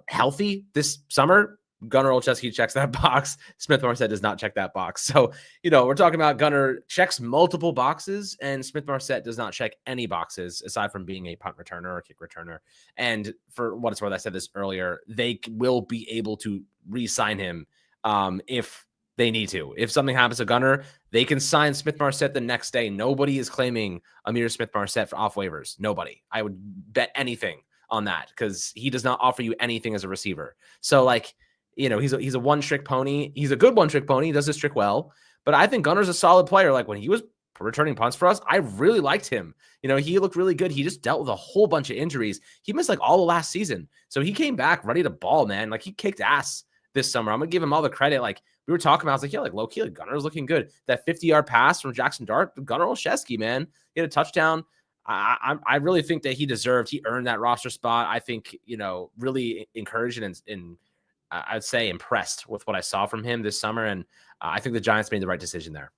Speaker 1: Healthy this summer, Gunnar Olszewski checks that box. Smith Marset does not check that box. So, we're talking about Gunnar checks multiple boxes and Smith Marset does not check any boxes aside from being a punt returner or kick returner. And for what it's worth, I said this earlier, they will be able to re-sign him if they need to. If something happens to Gunnar, they can sign Smith Marset the next day. Nobody is claiming Amir Smith Marset for off waivers. Nobody. I would bet anything on that because he does not offer you anything as a receiver. So he's a one-trick pony. He's a good one-trick pony. He does this trick well. But I think Gunnar's a solid player. Like when he was returning punts for us, I really liked him. He looked really good. He just dealt with a whole bunch of injuries. He missed all the last season. So he came back ready to ball, man. He kicked ass this summer. I'm going to give him all the credit. We were talking about, I was like, low-key, Gunnar's looking good. That 50-yard pass from Jackson Dart, Gunnar Olszewski, man. He had a touchdown. I really think that he earned that roster spot. I think, really encouraged and I'd say impressed with what I saw from him this summer. And I think the Giants made the right decision there.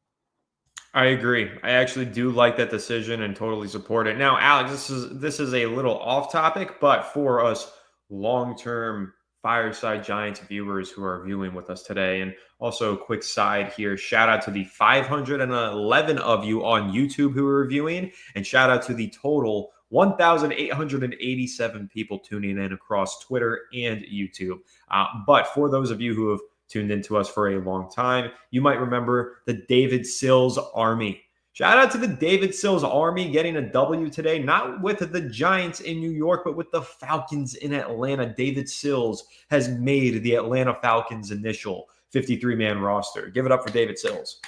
Speaker 2: I agree. I actually do like that decision and totally support it. Now, Alex, this is a little off topic, but for us long-term Fireside Giants viewers who are viewing with us today, and also a quick side here, shout out to the 511 of you on YouTube who are viewing, and shout out to the total 1,887 people tuning in across Twitter and YouTube. But for those of you who have tuned into us for a long time, you might remember the David Sills Army. Shout out to the David Sills Army getting a W today, not with the Giants in New York, but with the Falcons in Atlanta. David Sills has made the Atlanta Falcons' initial 53-man roster. Give it up for David Sills.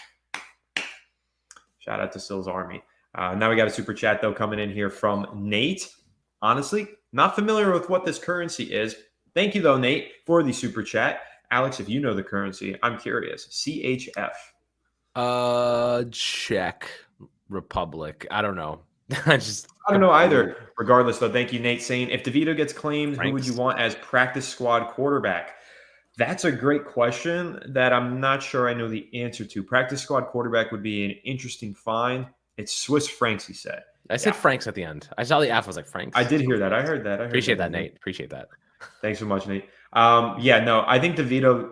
Speaker 2: Shout out to Sills Army. Now we got a super chat, though, coming in here from Nate. Honestly, not familiar with what this currency is. Thank you, though, Nate, for the super chat. Alex, if you know the currency, I'm curious. CHF.
Speaker 1: Czech Republic. I don't know. I
Speaker 2: don't know either. Regardless, though, thank you, Nate, saying, if Devito gets claimed, who would you want as practice squad quarterback? That's a great question that I'm not sure I know the answer to. Practice squad quarterback would be an interesting find. It's Swiss francs, he said.
Speaker 1: I said Franks at the end. I saw the F. I was like, Franks.
Speaker 2: I did hear that. I heard that.
Speaker 1: Appreciate that, Nate. Appreciate that.
Speaker 2: Thanks so much, Nate. I think Devito,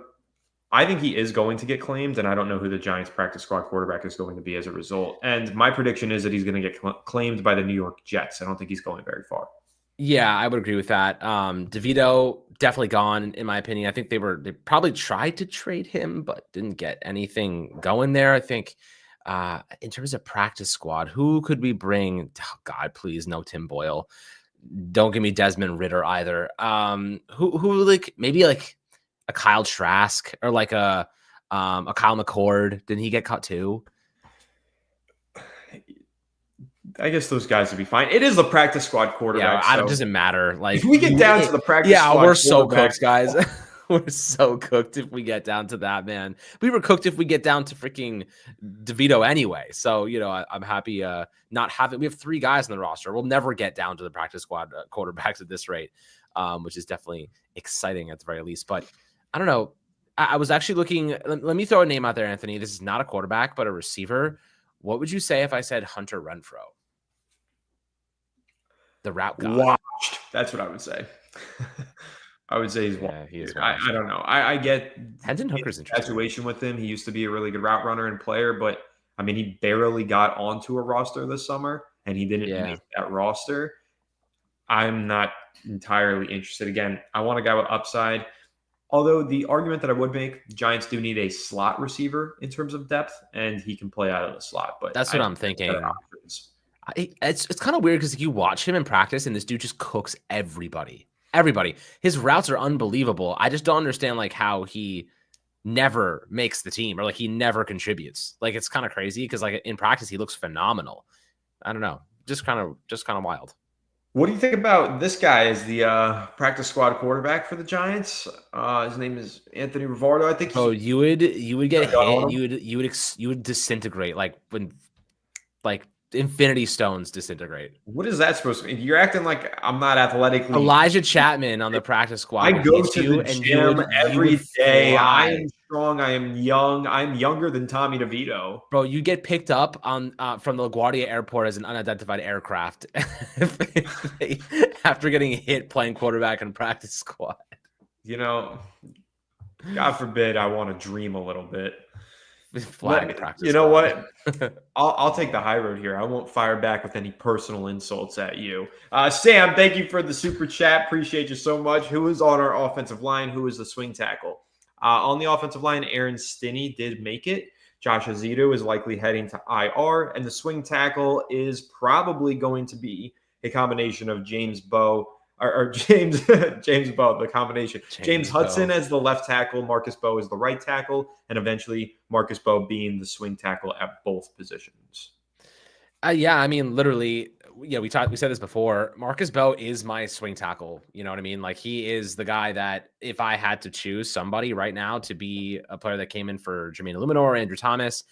Speaker 2: I think he is going to get claimed, and I don't know who the Giants practice squad quarterback is going to be as a result. And my prediction is that he's going to get claimed by the New York Jets. I don't think he's going very far.
Speaker 1: Yeah, I would agree with that. Devito definitely gone, in my opinion. I think they probably tried to trade him, but didn't get anything going there. I think in terms of practice squad, who could we bring? Oh, God, please, no Tim Boyle. Don't give me Desmond Ridder either. Who maybe a Kyle Trask or a Kyle McCord? Didn't he get cut too?
Speaker 2: I guess those guys would be fine. It is the practice squad quarterback.
Speaker 1: Yeah, it doesn't matter.
Speaker 2: If we get down to the practice squad,
Speaker 1: we're so cooked, guys. We're so cooked if we get down to that, man. We were cooked if we get down to freaking Devito anyway. So, I'm happy not having – we have 3 guys on the roster. We'll never get down to the practice squad quarterbacks at this rate, which is definitely exciting at the very least. But I don't know. I was actually looking – let me throw a name out there, Anthony. This is not a quarterback, but a receiver. What would you say if I said Hunter Renfrow? The route guy.
Speaker 2: Watched. That's what I would say. I would say he's one.
Speaker 1: Yeah, he is.
Speaker 2: I don't know. I get
Speaker 1: Hendon Hooker's
Speaker 2: infatuation with him. He used to be a really good route runner and player, but I mean, he barely got onto a roster this summer, and he didn't make that roster. I'm not entirely interested. Again, I want a guy with upside. Although the argument that I would make, the Giants do need a slot receiver in terms of depth, and he can play out of the slot. But
Speaker 1: that's what I'm thinking. It's kind of weird because you watch him in practice, and this dude just cooks everybody. His routes are unbelievable. I just don't understand how he never makes the team or he never contributes. It's kind of crazy because in practice he looks phenomenal. I don't know, just kind of wild.
Speaker 2: What do you think about this guy as the practice squad quarterback for the Giants? His name is Anthony Rivardo. I think
Speaker 1: Oh, you would get hit.
Speaker 2: him.
Speaker 1: You would disintegrate like when like infinity stones disintegrate.
Speaker 2: What is that supposed to mean? You're acting like I'm not athletically.
Speaker 1: Elijah Chapman on the practice squad
Speaker 2: I
Speaker 1: would
Speaker 2: go
Speaker 1: hit
Speaker 2: to
Speaker 1: you,
Speaker 2: the
Speaker 1: and
Speaker 2: gym
Speaker 1: you
Speaker 2: every
Speaker 1: would
Speaker 2: day. I
Speaker 1: fly.
Speaker 2: am strong. I am young. I'm younger than Tommy DeVito.
Speaker 1: Bro, you get picked up on from the LaGuardia Airport as an unidentified aircraft after getting hit playing quarterback in practice squad.
Speaker 2: You know, God forbid I want to dream a little bit.
Speaker 1: Flag practice.
Speaker 2: You know
Speaker 1: squad.
Speaker 2: what? I'll take the high road here. I won't fire back with any personal insults at you. Sam, thank you for the super chat. Appreciate you so much. Who is on our offensive line? Who is the swing tackle? On the offensive line, Aaron Stinney did make it. Josh Azito is likely heading to IR, and the swing tackle is probably going to be a combination of James Beaux or James Beaux, the combination. James Hudson as the left tackle, Marcus Beaux as the right tackle, and eventually Marcus Beaux being the swing tackle at both positions.
Speaker 1: Yeah, I mean, literally, yeah, we said this before. Marcus Beaux is my swing tackle. You know what I mean? Like, he is the guy that if I had to choose somebody right now to be a player that came in for Jermaine Illuminor, Andrew Thomas,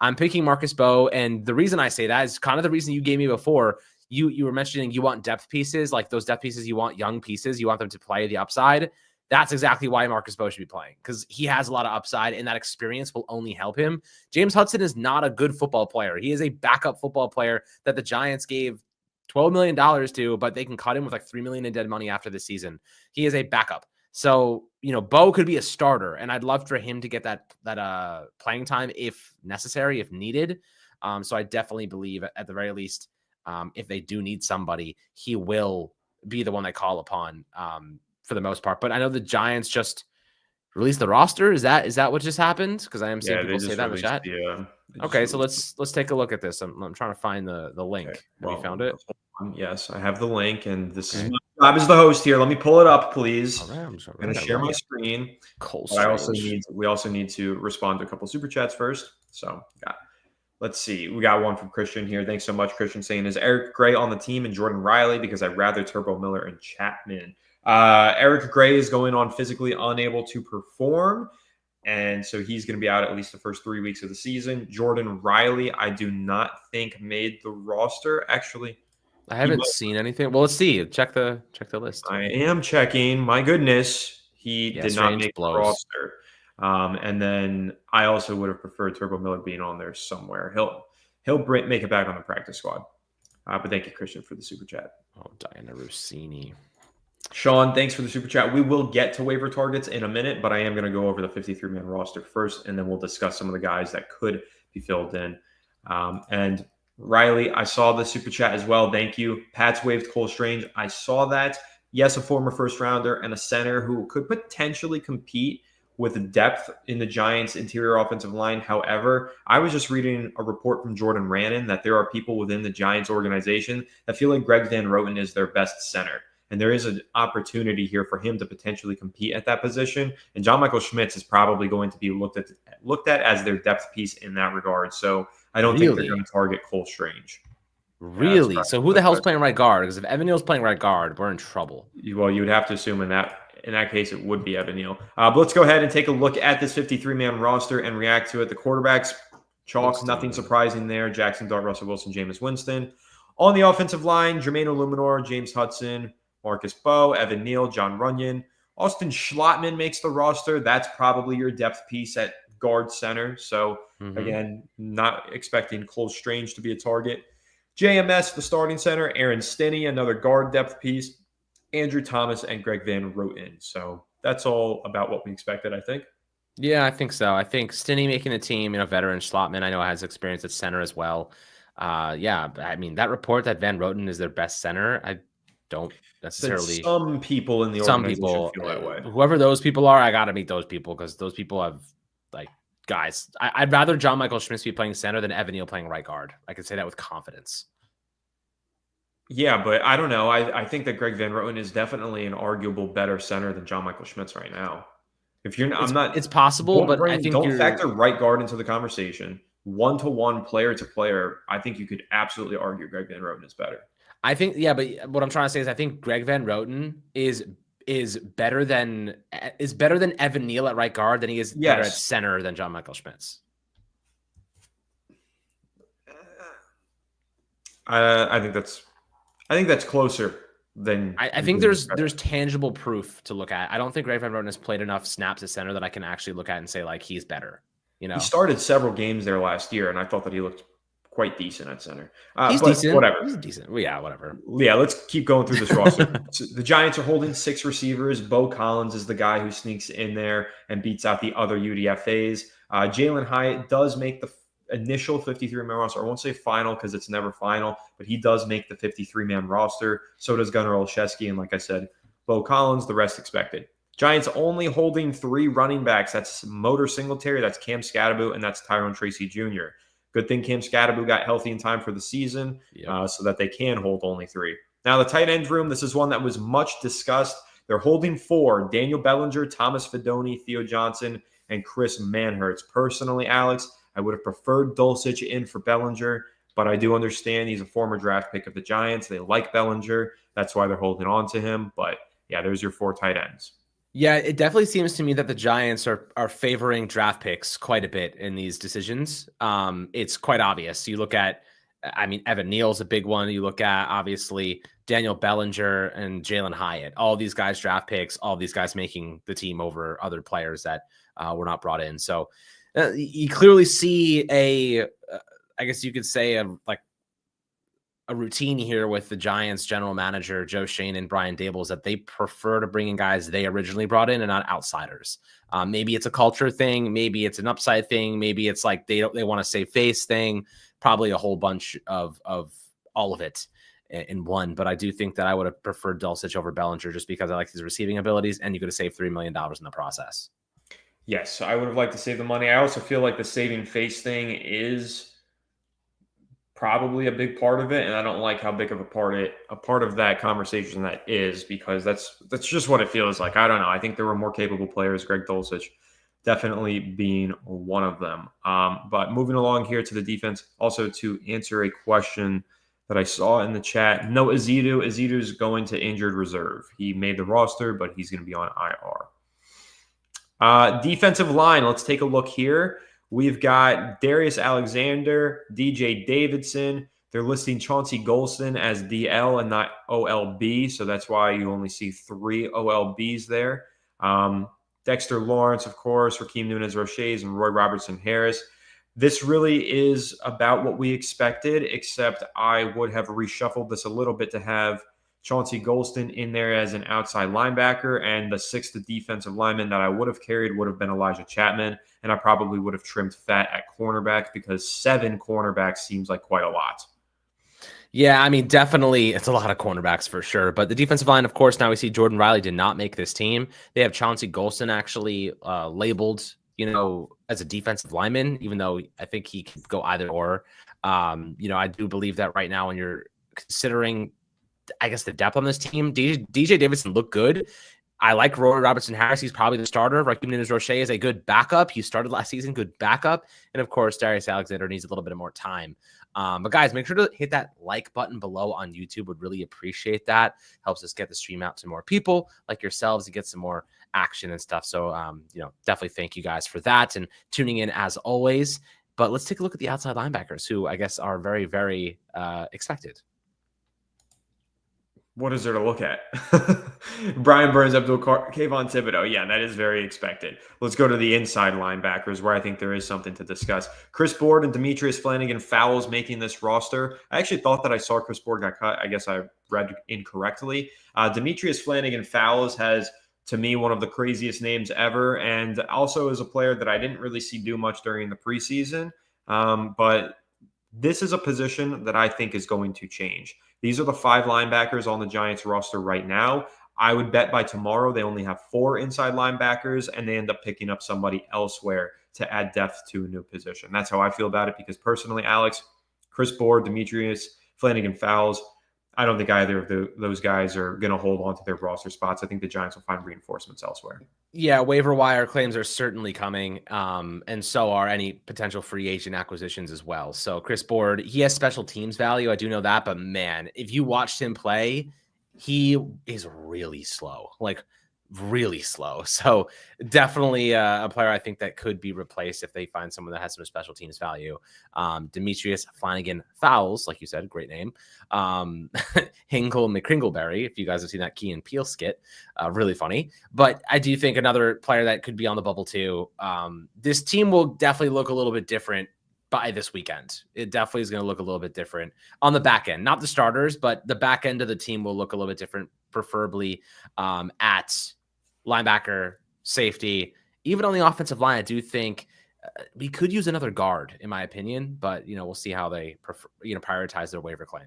Speaker 1: I'm picking Marcus Beaux. And the reason I say that is kind of the reason you gave me before. You were mentioning you want depth pieces, like those depth pieces, you want young pieces, you want them to play the upside. That's exactly why Marcus Beaux should be playing, because he has a lot of upside and that experience will only help him. James Hudson is not a good football player. He is a backup football player that the Giants gave $12 million to, but they can cut him with like $3 million in dead money after the season. He is a backup. So, Beaux could be a starter, and I'd love for him to get that playing time if necessary, if needed. So I definitely believe at the very least, if they do need somebody, he will be the one they call upon for the most part. But I know the Giants just released the roster. Is that what just happened? Because I am seeing people say that in the chat. Okay, so let's take a look at this. I'm trying to find the link. Okay. Have you found it?
Speaker 2: Yes, I have the link, and this is my job as the host here. Let me pull it up, please.
Speaker 1: All right, I'm
Speaker 2: going to share my screen. We also need to respond to a couple super chats first. So, let's see. We got one from Christian here. Thanks so much, Christian, saying, is Eric Gray on the team and Jordan Riley? Because I'd rather Turbo Miller and Chapman. Eric Gray is going on physically unable to perform, and so he's going to be out at least the first 3 weeks of the season. Jordan Riley, I do not think made the roster. Actually,
Speaker 1: I haven't seen anything. Well, let's see. Check the list.
Speaker 2: I am checking. My goodness, he did not make the roster. And then I also would have preferred Turbo Miller being on there somewhere. He'll make it back on the practice squad. But thank you, Christian, for the super chat.
Speaker 1: Oh, Diana Rossini.
Speaker 2: Sean, thanks for the super chat. We will get to waiver targets in a minute, but I am going to go over the 53-man roster first, and then we'll discuss some of the guys that could be filled in. And Riley, I saw the super chat as well. Thank you. Pats waived Cole Strange. I saw that. Yes, a former first rounder and a center who could potentially compete with depth in the Giants' interior offensive line. However, I was just reading a report from Jordan Rannon that there are people within the Giants organization that feel like Greg Van Roten is their best center. And there is an opportunity here for him to potentially compete at that position. And John Michael Schmitz is probably going to be looked at as their depth piece in that regard. So I don't think they're going to target Cole Strange.
Speaker 1: Really? Yeah, so who the hell's playing right guard? Because if Evan Neal's playing right guard, we're in trouble.
Speaker 2: Well, you would have to assume in that case it would be Evan Neal. But let's go ahead and take a look at this 53-man roster and react to it. The quarterbacks, chalk, nothing surprising there. Jackson Dart, Russell Wilson, Jameis Winston. On the offensive line, Jermaine Illuminor, James Hudson, Marcus Beaux, Evan Neal, John Runyon. Austin Schlottman makes the roster. That's probably your depth piece at guard center. So, again, not expecting Cole Strange to be a target. JMS, the starting center. Aaron Stinney, another guard depth piece. Andrew Thomas and Greg Van Roten. So that's all about what we expected, I think.
Speaker 1: Yeah, I think so. I think Stinney making the team, veteran Schlottman, I know has experience at center as well. Yeah, I mean, that report that Van Roten is their best center, I don't necessarily.
Speaker 2: Some people in the organization feel that way.
Speaker 1: Whoever those people are, I got to meet those people because those people have, guys, I'd rather John Michael Schmitz be playing center than Evan Neal playing right guard. I can say that with confidence.
Speaker 2: Yeah, but I don't know. I think that Greg Van Roten is definitely an arguable better center than John Michael Schmitz right now. If you're,
Speaker 1: it's possible, but I think
Speaker 2: don't factor right guard into the conversation. 1-to-1, player to player, I think you could absolutely argue Greg Van Roten is better.
Speaker 1: I think, yeah, but what I'm trying to say is I think Greg Van Roten is better than Evan Neal at right guard than he is better at
Speaker 2: Yes.
Speaker 1: center than John Michael Schmitz.
Speaker 2: I think that's closer than
Speaker 1: I think there's tangible proof to look at. I don't think Greg Van Roten has played enough snaps at center that I can actually look at and say like he's better. You know,
Speaker 2: he started several games there last year, and I thought that he looked quite decent at center.
Speaker 1: He's
Speaker 2: but
Speaker 1: decent.
Speaker 2: Whatever.
Speaker 1: He's decent. Well, yeah, whatever.
Speaker 2: Yeah, let's keep going through this roster. So the Giants are holding 6 receivers. Beaux Collins is the guy who sneaks in there and beats out the other UDFAs. Jalin Hyatt does make the initial 53-man roster. I won't say final because it's never final, but he does make the 53-man roster. So does Gunnar Olszewski, and like I said, Beaux Collins, the rest expected. Giants only holding 3 running backs. That's Motor Singletary, that's Cam Scatterboot, and that's Tyrone Tracy Jr. Good thing Cam Scatterboot got healthy in time for the season, so that they can hold only 3. Now, the tight end room, this is one that was much discussed. They're holding 4, Daniel Bellinger, Thomas Fidone, Theo Johnson, and Chris Manhertz. Personally, Alex, I would have preferred Dulcich in for Bellinger, but I do understand he's a former draft pick of the Giants. They like Bellinger. That's why they're holding on to him. But, yeah, there's your 4 tight ends.
Speaker 1: Yeah, it definitely seems to me that the Giants are favoring draft picks quite a bit in these decisions. It's quite obvious. You look at, Evan Neal's a big one. You look at, obviously, Daniel Bellinger and Jalin Hyatt. All these guys draft picks, all these guys making the team over other players that were not brought in. So you clearly see I guess you could say a routine here with the Giants general manager, Joe Schoen and Brian Daboll, that they prefer to bring in guys they originally brought in and not outsiders. Maybe it's a culture thing. Maybe it's an upside thing. Maybe it's like they want to save face thing. Probably a whole bunch of all of it in one. But I do think that I would have preferred Dulcich over Bellinger just because I like his receiving abilities, and you could have saved $3 million in the process.
Speaker 2: Yes, I would have liked to save the money. I also feel like the saving face thing is probably a big part of it, and I don't like how big of a part of that conversation that is, because that's just what it feels like. I don't know. I think there were more capable players, Greg Dulcich definitely being one of them. But moving along here to the defense, also to answer a question that I saw in the chat. No, Ezeudu's going to injured reserve. He made the roster, but he's going to be on IR. Defensive line, let's take a look here. We've got Darius Alexander, DJ Davidson. They're listing Chauncey Golston as DL and not OLB, so that's why you only see 3 OLBs there. Dexter Lawrence, of course, Rakeem Nunez-Roches, and Roy Robertson-Harris. This really is about what we expected, except I would have reshuffled this a little bit to have Chauncey Golston in there as an outside linebacker, and the 6th defensive lineman that I would have carried would have been Elijah Chapman, and I probably would have trimmed fat at cornerback because 7 cornerbacks seems like quite a lot.
Speaker 1: Yeah, definitely it's a lot of cornerbacks for sure. But the defensive line, of course, now we see Jordan Riley did not make this team. They have Chauncey Golston actually labeled, as a defensive lineman, even though I think he could go either or. I do believe that right now when you're considering, I guess, the depth on this team, DJ Davidson looked good. I like Roy Robertson-Harris. He's probably the starter. Rakeem Nunez-Roches is a good backup. He started last season, good backup. And, of course, Darius Alexander needs a little bit more time. But, guys, make sure to hit that like button below on YouTube. Would really appreciate that. Helps us get the stream out to more people like yourselves to get some more action and stuff. So, definitely thank you guys for that and tuning in as always. But let's take a look at the outside linebackers who I guess are very, very expected.
Speaker 2: What is there to look at? Brian Burns, Kayvon Thibodeau. Yeah, that is very expected. Let's go to the inside linebackers where I think there is something to discuss. Chris Board and Demetrius Flanagan-Fowles making this roster. I actually thought that I saw Chris Board got cut. I guess I read incorrectly. Demetrius Flanagan-Fowles has, to me, one of the craziest names ever, and also is a player that I didn't really see do much during the preseason. But this is a position that I think is going to change. These are the 5 linebackers on the Giants roster right now. I would bet by tomorrow they only have 4 inside linebackers, and they end up picking up somebody elsewhere to add depth to a new position. That's how I feel about it, because personally, Alex, Chris Board, Demetrius Flanagan-Fowles, I don't think either of those guys are going to hold on to their roster spots. I think the Giants will find reinforcements elsewhere.
Speaker 1: Yeah, waiver wire claims are certainly coming, and so are any potential free agent acquisitions as well. So Chris Board, he has special teams value. I do know that, but man, if you watched him play, he is really slow, like really slow. So definitely a player I think that could be replaced if they find someone that has some special teams value. Demetrius Flanagan Fowles, like you said, great name. Hinkle McCringleberry, if you guys have seen that Key and Peele skit, really funny. But I do think another player that could be on the bubble too. This team will definitely look a little bit different by this weekend. It definitely is going to look a little bit different on the back end, not the starters, but the back end of the team will look a little bit different, preferably at linebacker, safety, even on the offensive line. I do think we could use another guard, in my opinion, but we'll see how they prioritize their waiver claim.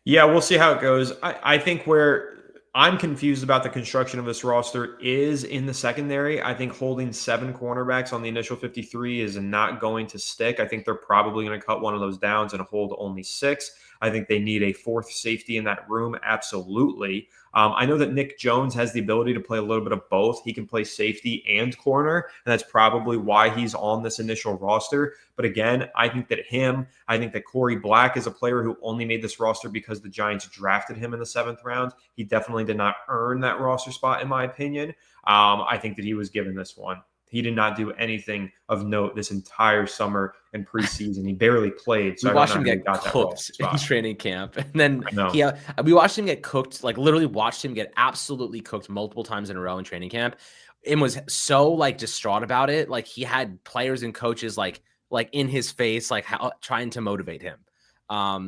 Speaker 2: Yeah, we'll see how it goes. I think where I'm confused about the construction of this roster is in the secondary. I think holding 7 cornerbacks on the initial 53 is not going to stick. I think they're probably going to cut one of those downs and hold only 6. I think they need a 4th safety in that room. Absolutely. I know that Nick Jones has the ability to play a little bit of both. He can play safety and corner, and that's probably why he's on this initial roster. But again, I think that Corey Black is a player who only made this roster because the Giants drafted him in the 7th round. He definitely did not earn that roster spot, in my opinion. I think that he was given this one. He did not do anything of note this entire summer and preseason. He barely played. So
Speaker 1: we watched him get cooked in training camp. And then we watched him get cooked, like literally watched him get absolutely cooked multiple times in a row in training camp, and was so distraught about it. Like he had players and coaches like in his face, trying to motivate him.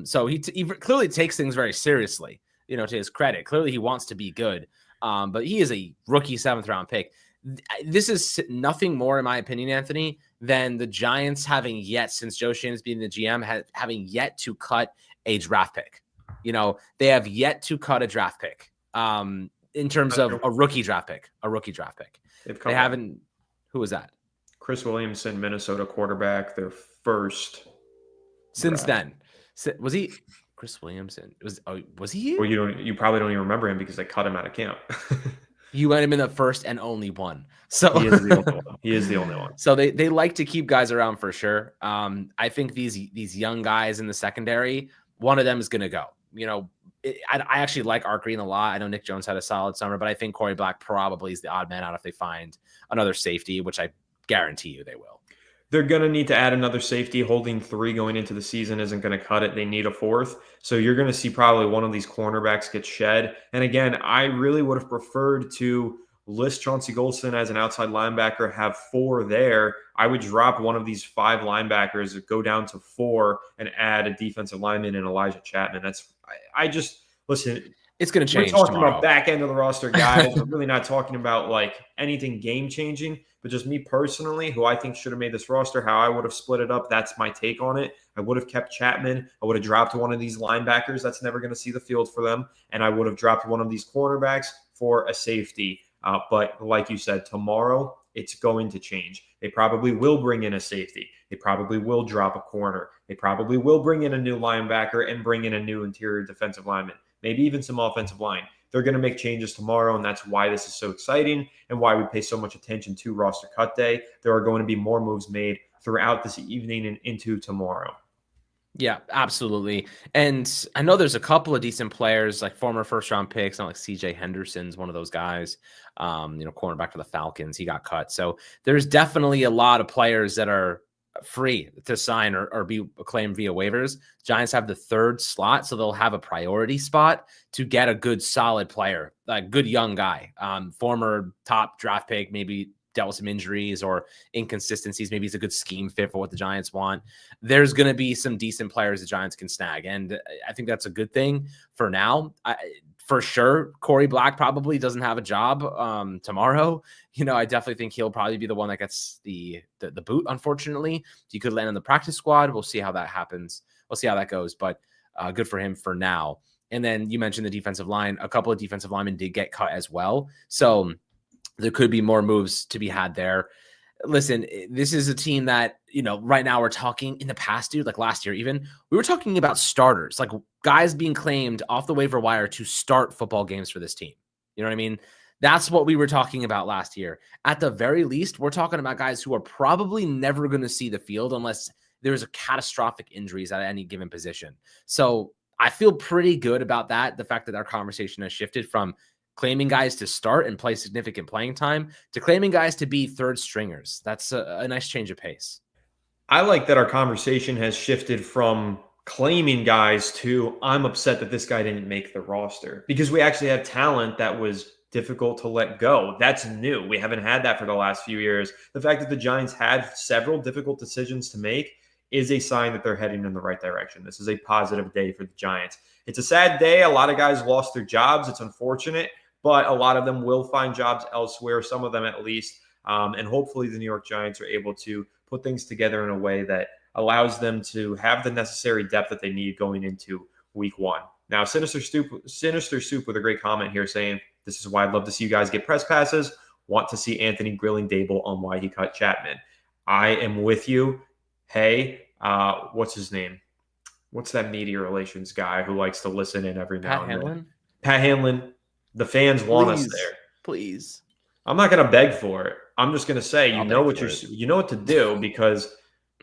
Speaker 1: So he clearly takes things very seriously, to his credit. Clearly he wants to be good. But he is a rookie 7th round pick. This is nothing more, in my opinion, Anthony, than the Giants having yet, since Joe Shannon's being the GM, having yet to cut a draft pick. They have yet to cut a draft pick in terms of a rookie draft pick. They haven't. Who was that?
Speaker 2: Chris Williamson, Minnesota quarterback, their first.
Speaker 1: Since then, was he Chris Williamson? Was he?
Speaker 2: Well, you probably don't even remember him because they cut him out of camp.
Speaker 1: You went him in the first and only one. So
Speaker 2: he is the only one.
Speaker 1: So they like to keep guys around for sure. I think these young guys in the secondary, one of them is going to go. I actually like Art Green a lot. I know Nick Jones had a solid summer, but I think Corey Black probably is the odd man out if they find another safety, which I guarantee you they will.
Speaker 2: They're going to need to add another safety. Holding 3 going into the season isn't going to cut it. They need a 4th. So you're going to see probably one of these cornerbacks get shed. And again, I really would have preferred to list Chauncey Golston as an outside linebacker, have 4 there. I would drop one of these 5 linebackers, go down to 4, and add a defensive lineman and Elijah Chapman. Listen.
Speaker 1: It's going to change.
Speaker 2: We're talking
Speaker 1: tomorrow.
Speaker 2: About back end of the roster guys. We're really not talking about anything game changing, but just me personally, who I think should have made this roster, how I would have split it up. That's my take on it. I would have kept Chapman. I would have dropped one of these linebackers that's never going to see the field for them, and I would have dropped one of these cornerbacks for a safety. But like you said, tomorrow it's going to change. They probably will bring in a safety. They probably will drop a corner. They probably will bring in a new linebacker and bring in a new interior defensive lineman. Maybe even some offensive line. They're going to make changes tomorrow, and that's why this is so exciting and why we pay so much attention to roster cut day. There are going to be more moves made throughout this evening and into tomorrow.
Speaker 1: Yeah, absolutely. And I know there's a couple of decent players, like former first-round picks, not like CJ Henderson's one of those guys, cornerback for the Falcons. He got cut. So there's definitely a lot of players that are free to sign or be claimed via waivers. Giants have the 3rd slot, so they'll have a priority spot to get a good, solid player, a good young guy, former top draft pick, maybe dealt with some injuries or inconsistencies. Maybe he's a good scheme fit for what the Giants want. There's going to be some decent players the Giants can snag, and I think that's a good thing for now. For sure, Corey Black probably doesn't have a job tomorrow. I definitely think he'll probably be the one that gets the boot, unfortunately. He could land in the practice squad. We'll see how that happens. We'll see how that goes, but good for him for now. And then you mentioned the defensive line. A couple of defensive linemen did get cut as well. So there could be more moves to be had there. listen, this is a team that, right now we're talking in the past, dude, like last year even, we were talking about starters, like guys being claimed off the waiver wire to start football games for this team. You know what I mean? That's what we were talking about last year. At the very least, we're talking about guys who are probably never going to see the field unless there's a catastrophic injuries at any given position. So I feel pretty good about that. The fact that our conversation has shifted from claiming guys to start and play significant playing time to claiming guys to be third stringers. That's a nice change of pace.
Speaker 2: I like that our conversation has shifted from claiming guys to I'm upset that this guy didn't make the roster, because we actually have talent that was difficult to let go. That's new. We haven't had that for the last few years. The fact that the Giants had several difficult decisions to make is a sign that they're heading in the right direction. This is a positive day for the Giants. It's a sad day. A lot of guys lost their jobs. It's unfortunate, but a lot of them will find jobs elsewhere, some of them at least. And hopefully the New York Giants are able to put things together in a way that allows them to have the necessary depth that they need going into week one. Now, Sinister Soup with a great comment here saying, this is why I'd love to see you guys get press passes. Want to see Anthony grilling Dable on why he cut Chapman. I am with you. Hey, what's his name? What's that media relations guy who likes to listen in every now and then? Pat Hanlon. The fans want us there.
Speaker 1: Please.
Speaker 2: I'm not going to beg for it. I'm just going to say, you know what to do, because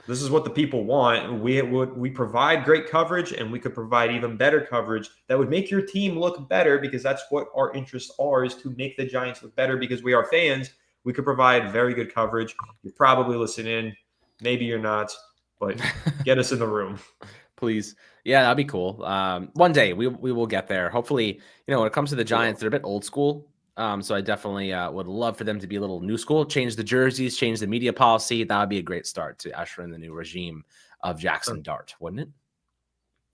Speaker 2: this is what the people want. We provide great coverage, and we could provide even better coverage that would make your team look better, because that's what our interests are, is to make the Giants look better, because we are fans. We could provide very good coverage. You're probably listening. Maybe you're not, but get us in the room.
Speaker 1: Please. Yeah, that'd be cool. One day we will get there. Hopefully, when it comes to the Giants, they're a bit old school. So I definitely would love for them to be a little new school, change the jerseys, change the media policy. That would be a great start to usher in the new regime of Jackson Dart, wouldn't it?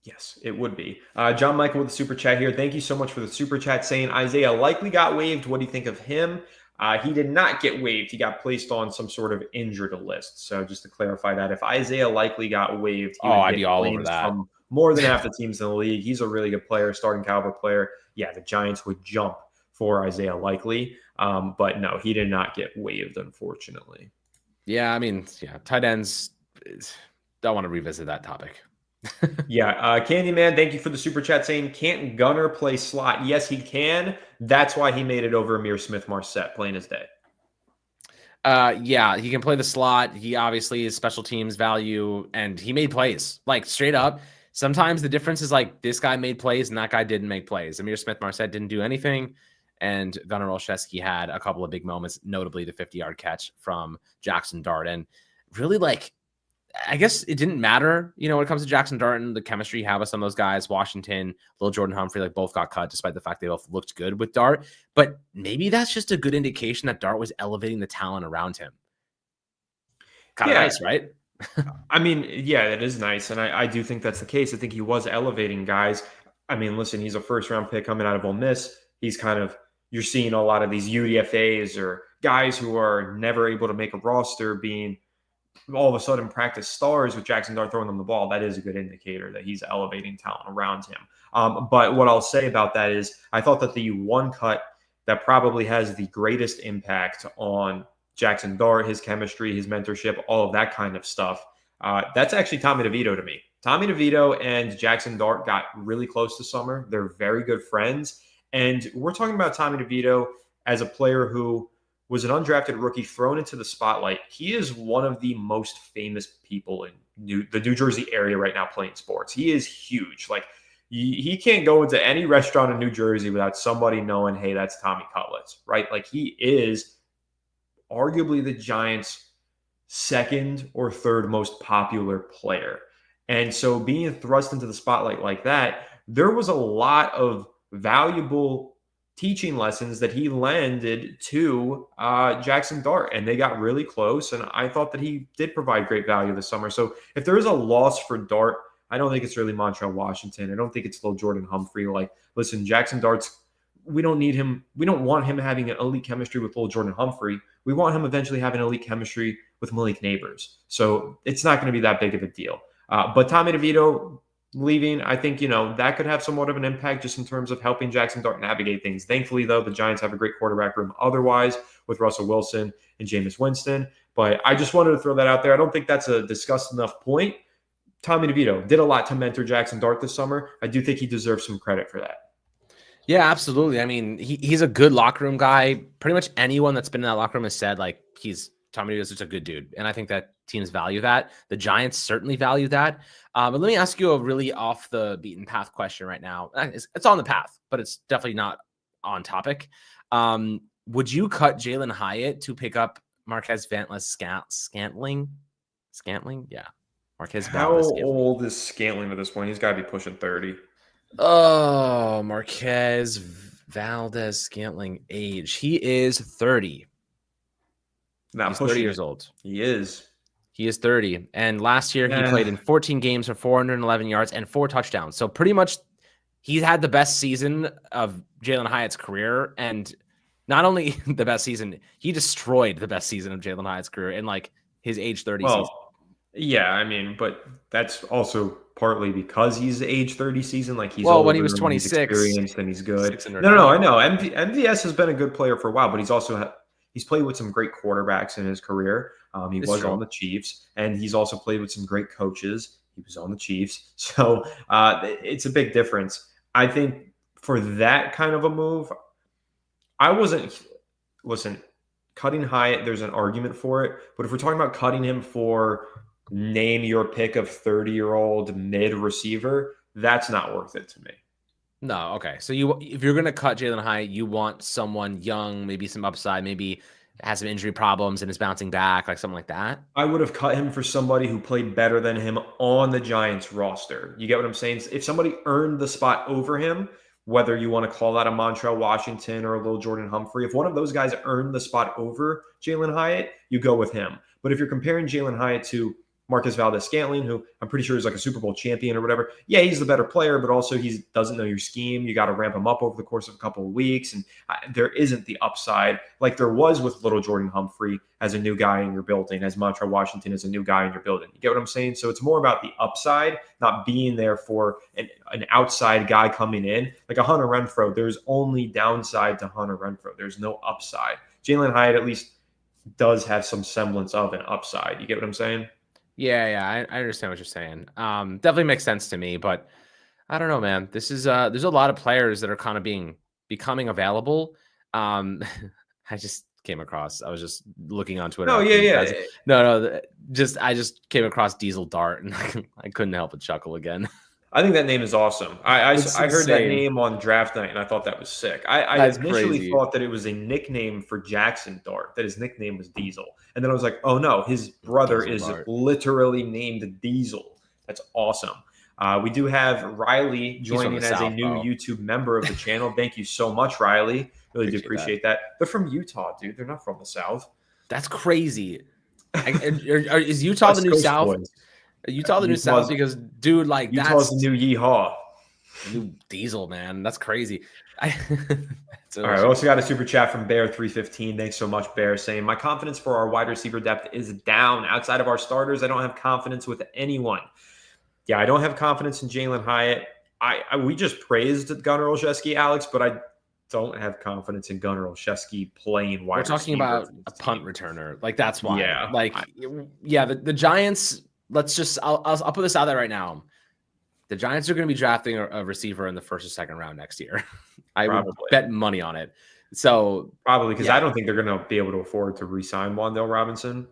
Speaker 2: Yes, it would be. John Michael with the super chat here. Thank you so much for the super chat saying Isaiah likely got waived. What do you think of him? He did not get waived. He got placed on some sort of injured list. So just to clarify that, if Isaiah likely got waived,
Speaker 1: I'd be all over that.
Speaker 2: From more than half the teams in the league. He's a really good player, starting caliber player. Yeah, the Giants would jump for Isaiah likely. But no, he did not get waived, unfortunately.
Speaker 1: Yeah, tight ends. Don't want to revisit that topic.
Speaker 2: Yeah, Candyman, thank you for the super chat saying, can't Gunner play slot? Yes, he can. That's why he made it over Amir Smith-Marset, plain as day.
Speaker 1: Yeah, he can play the slot. He obviously is special teams value, and he made plays. Like, straight up, sometimes the difference is like this guy made plays and that guy didn't make plays. Amir Smith-Marset didn't do anything, and Gunnar Olszewski had a couple of big moments, notably the 50-yard catch from Jackson Dart. And really, I guess it didn't matter, when it comes to Jackson Dart and the chemistry you have with some of those guys. Washington, Lil Jordan Humphrey, both got cut despite the fact they both looked good with Dart. But maybe that's just a good indication that Dart was elevating the talent around him. Kind of nice, right?
Speaker 2: Yeah, it is nice. And I do think that's the case. I think he was elevating guys. Listen, he's a first-round pick coming out of Ole Miss. He's you're seeing a lot of these UDFAs or guys who are never able to make a roster being all of a sudden practice stars with Jackson Dart throwing them the ball. That is a good indicator that he's elevating talent around him. But what I'll say about that is I thought that the one cut that probably has the greatest impact on Jackson Dart, his chemistry, his mentorship, all of that kind of stuff, that's actually Tommy DeVito to me. Tommy DeVito and Jackson Dart got really close this summer. They're very good friends. And we're talking about Tommy DeVito as a player who was an undrafted rookie thrown into the spotlight. He is one of the most famous people in the New Jersey area right now playing sports. He is huge. He can't go into any restaurant in New Jersey without somebody knowing, hey, that's Tommy Cutlets, right? He is arguably the Giants' second or third most popular player. And so being thrust into the spotlight like that, there was a lot of valuable teaching lessons that he lended to Jackson Dart, and they got really close. And I thought that he did provide great value this summer. So if there is a loss for Dart, I don't think it's really Montreal Washington. I don't think it's Lil Jordan Humphrey. Listen, Jackson Dart's, we don't need him. We don't want him having an elite chemistry with Lil Jordan Humphrey. We want him eventually having elite chemistry with Malik Neighbors. So it's not going to be that big of a deal. But Tommy DeVito leaving, I think, that could have somewhat of an impact just in terms of helping Jackson Dart navigate things. Thankfully, though, the Giants have a great quarterback room otherwise with Russell Wilson and Jameis Winston. But I just wanted to throw that out there. I don't think that's a discussed enough point. Tommy DeVito did a lot to mentor Jackson Dart this summer. I do think he deserves some credit for that.
Speaker 1: Yeah, absolutely. I mean, he's a good locker room guy. Pretty much anyone that's been in that locker room has said like Tommy DeVito's just a good dude, and I think that teams value that. The Giants certainly value that. But let me ask you a really off the beaten path question right now. It's on the path, but it's definitely not on topic. Would you cut Jalin Hyatt to pick up Marquez Scantling? Yeah, Marquez.
Speaker 2: How old is Scantling at this point? He's got to be pushing 30.
Speaker 1: Oh, Marquez Valdez Scantling age. He is 30. He's 30 years old.
Speaker 2: He is
Speaker 1: 30. And last year he played in 14 games for 411 yards and 4 touchdowns. So pretty much he had the best season of Jalin Hyatt's career. And not only the best season, he destroyed the best season of Jalin Hyatt's career in like his age 30 season.
Speaker 2: Yeah, I mean, but that's also partly because he's age 30 season. Like he's
Speaker 1: when he was 26,
Speaker 2: experienced and he's good. No, I know. MVS has been a good player for a while, but he's played with some great quarterbacks in his career. He was on the Chiefs, and he's also played with some great coaches. He was on the Chiefs, so it's a big difference. I think for that kind of a move, cutting Hyatt. There's an argument for it, but if we're talking about cutting him for name your pick of 30-year-old mid receiver, that's not worth it to me.
Speaker 1: No, okay. So if you're going to cut Jalin Hyatt, you want someone young, maybe some upside, maybe has some injury problems and is bouncing back, like something like that.
Speaker 2: I would have cut him for somebody who played better than him on the Giants roster. You get what I'm saying? If somebody earned the spot over him, whether you want to call that a Montrell Washington or a little Jordan Humphrey, if one of those guys earned the spot over Jalin Hyatt, you go with him. But if you're comparing Jalin Hyatt to Marquez Valdez Scantling, who I'm pretty sure is like a Super Bowl champion or whatever. Yeah, he's the better player, but also he doesn't know your scheme. You got to ramp him up over the course of a couple of weeks. And there isn't the upside like there was with little Jordan Humphrey as a new guy in your building, as Montrell Washington as a new guy in your building. You get what I'm saying? So it's more about the upside, not being there for an outside guy coming in. Like a Hunter Renfrow, there's only downside to Hunter Renfrow. There's no upside. Jalin Hyatt at least does have some semblance of an upside. You get what I'm saying?
Speaker 1: Yeah, I understand what you're saying. Definitely makes sense to me, but I don't know, man. This is there's a lot of players that are kind of becoming available. I just came across. I was just looking on Twitter.
Speaker 2: No, yeah.
Speaker 1: No. I just came across Diesel Dart, and I couldn't help but chuckle again.
Speaker 2: I think that name is awesome. I heard that name on draft night, and I thought that was sick. I initially thought that it was a nickname for Jackson Dart, that his nickname was Diesel. And then I was like, oh, no, his brother is literally named Diesel. That's awesome. We do have Riley joining as a new YouTube member of the channel. Thank you so much, Riley. Really do appreciate that. They're from Utah, dude. They're not from the South.
Speaker 1: That's crazy. Is Utah the new South? Boys. Utah the new South because, dude, like
Speaker 2: Utah's the new yeehaw.
Speaker 1: New Diesel, man. That's crazy.
Speaker 2: All right, we also got a super chat from Bear315. Thanks so much, Bear, saying, my confidence for our wide receiver depth is down. Outside of our starters, I don't have confidence with anyone. Yeah, I don't have confidence in Jalin Hyatt. We just praised Gunnar Olszewski, Alex, but I don't have confidence in Gunnar Olszewski playing wide receiver.
Speaker 1: We're talking about a punt returner. Like, that's why.
Speaker 2: Yeah.
Speaker 1: The Giants... I'll put this out there right now. The Giants are going to be drafting a receiver in the first or second round next year. I would bet money on it. So
Speaker 2: probably because I don't think they're going to be able to afford to re-sign Wan'Dale Robinson.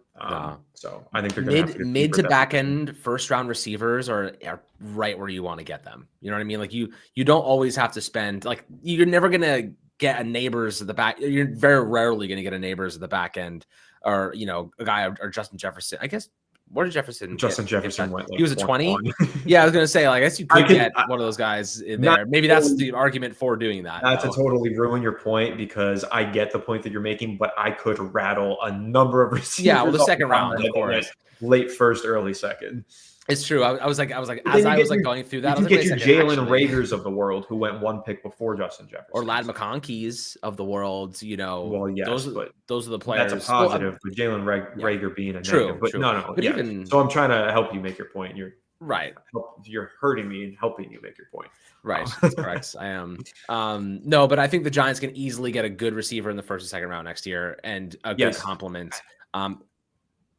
Speaker 2: So I think they're going to have to
Speaker 1: mid to back end first round receivers are right where you want to get them. You know what I mean? Like you don't always have to spend, like, you're never going to get a Neighbors at the back. You're very rarely going to get a Neighbors at the back end, or a guy or Justin Jefferson. I guess. Where did Jefferson?
Speaker 2: Justin Jefferson went.
Speaker 1: He was a 20. Yeah, I was gonna say, like, I guess you could get one of those guys in there. Maybe that's the argument for doing that.
Speaker 2: Not to totally ruin your point, because I get the point that you're making, but I could rattle a number of receivers.
Speaker 1: Yeah, well, the second round, of course,
Speaker 2: late first, early second.
Speaker 1: It's true. I was like, as I was going through that,
Speaker 2: you get your Jalen Reagors of the world who went one pick before Justin Jefferson,
Speaker 1: or Ladd McConkey's of the world.
Speaker 2: Well, yes,
Speaker 1: those are the players.
Speaker 2: That's a positive. But Jalen Reagor being a negative. But no. But even so, I'm trying to help you make your point. You're
Speaker 1: right.
Speaker 2: You're hurting me and helping you make your point.
Speaker 1: Right. That's correct. I am. No, but I think the Giants can easily get a good receiver in the first and second round next year, and a good complement.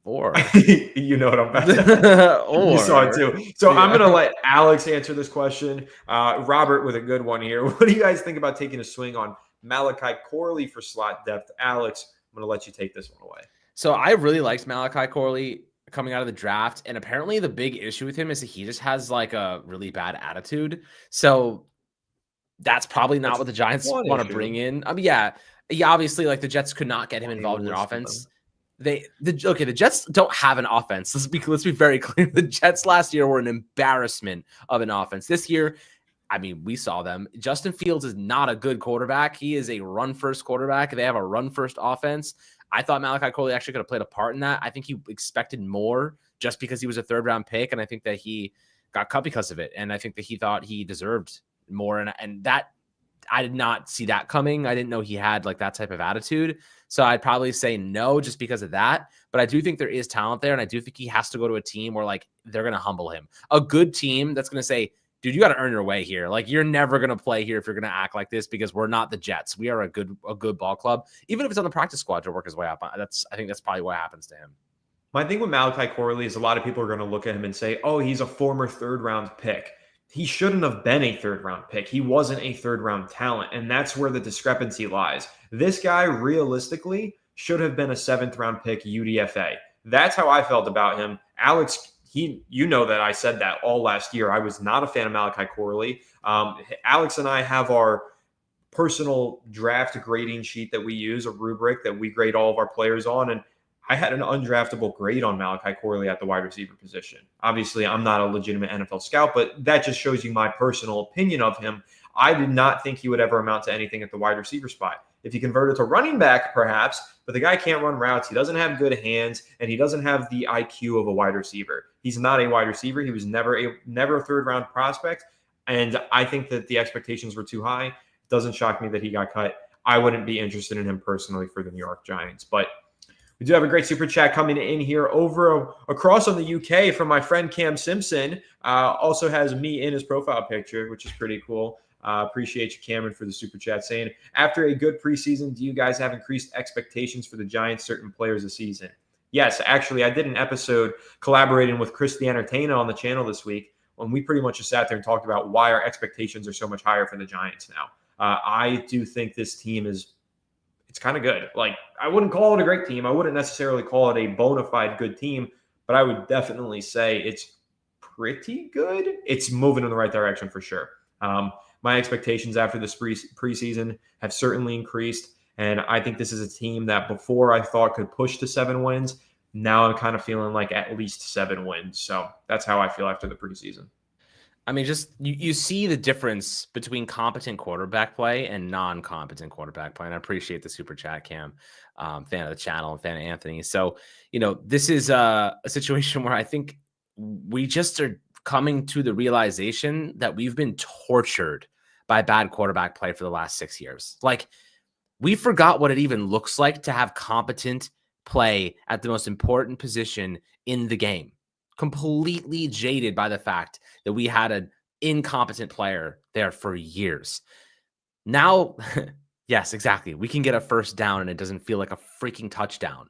Speaker 1: Or
Speaker 2: You know what I'm about to You saw it too. So
Speaker 1: yeah.
Speaker 2: I'm going to let Alex answer this question. Robert with a good one here. What do you guys think about taking a swing on Malachi Corley for slot depth? Alex, I'm going to let you take this one away.
Speaker 1: So I really liked Malachi Corley coming out of the draft. And apparently the big issue with him is that he just has like a really bad attitude. So that's probably not what the Giants want to bring in. I mean, yeah, obviously like the Jets could not get him involved in their offense. The Jets don't have an offense. Let's be very clear. The Jets last year were an embarrassment of an offense. This year, I mean, we saw them. Justin Fields is not a good quarterback. He is a run-first quarterback. They have a run-first offense. I thought Malachi Corley actually could have played a part in that. I think he expected more just because he was a third-round pick, and I think that he got cut because of it. And I think that he thought he deserved more, and that I did not see that coming. I didn't know he had like that type of attitude. So I'd probably say no just because of that. But I do think there is talent there, and I do think he has to go to a team where like they're going to humble him. A good team that's going to say, dude, you got to earn your way here. Like you're never going to play here if you're going to act like this because we're not the Jets. We are a good ball club. Even if it's on the practice squad to work his way up. I think that's probably what happens to him.
Speaker 2: My thing with Malachi Corley is a lot of people are going to look at him and say, oh, he's a former third-round pick. He shouldn't have been a third-round pick. He wasn't a third-round talent, and that's where the discrepancy lies. This guy, realistically, should have been a seventh-round pick UDFA. That's how I felt about him. Alex, you know that I said that all last year. I was not a fan of Malachi Corley. Alex and I have our personal draft grading sheet that we use, a rubric that we grade all of our players on, and I had an undraftable grade on Malachi Corley at the wide receiver position. Obviously, I'm not a legitimate NFL scout, but that just shows you my personal opinion of him. I did not think he would ever amount to anything at the wide receiver spot. If he converted to running back, perhaps, but the guy can't run routes. He doesn't have good hands, and he doesn't have the IQ of a wide receiver. He's not a wide receiver. He was never a third-round prospect, and I think that the expectations were too high. It doesn't shock me that he got cut. I wouldn't be interested in him personally for the New York Giants, but we do have a great super chat coming in here across on the UK from my friend Cam Simpson. Also has me in his profile picture, which is pretty cool. Appreciate you, Cameron, for the super chat saying, after a good preseason, do you guys have increased expectations for the Giants' certain players this season? Yes, actually, I did an episode collaborating with Chris the Entertainer on the channel this week when we pretty much just sat there and talked about why our expectations are so much higher for the Giants now. I do think this team it's kind of good. Like, I wouldn't call it a great team. I wouldn't necessarily call it a bona fide good team, but I would definitely say it's pretty good. It's moving in the right direction for sure. My expectations after this preseason have certainly increased, and I think this is a team that before I thought could push to 7 wins. Now I'm kind of feeling like at least 7 wins. So that's how I feel after the preseason.
Speaker 1: I mean, just you see the difference between competent quarterback play and non-competent quarterback play. And I appreciate the super chat, Cam, fan of the channel and fan of Anthony. So, this is a situation where I think we just are coming to the realization that we've been tortured by bad quarterback play for the last 6 years. Like, we forgot what it even looks like to have competent play at the most important position in the game. Completely jaded by the fact that we had an incompetent player there for years. Now, yes, exactly. We can get a first down and it doesn't feel like a freaking touchdown.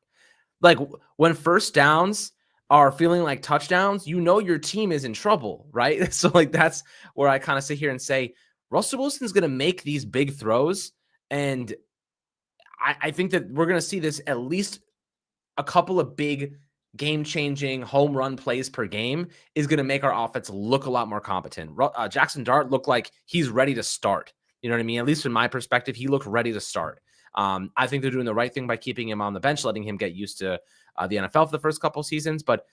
Speaker 1: Like when first downs are feeling like touchdowns, your team is in trouble, right? So like that's where I kind of sit here and say, Russell Wilson's going to make these big throws. And I think that we're going to see this at least a couple of big game-changing home run plays per game is going to make our offense look a lot more competent. Jackson Dart looked like he's ready to start. You know what I mean? At least from my perspective, he looked ready to start. I think they're doing the right thing by keeping him on the bench, letting him get used to the NFL for the first couple of seasons. But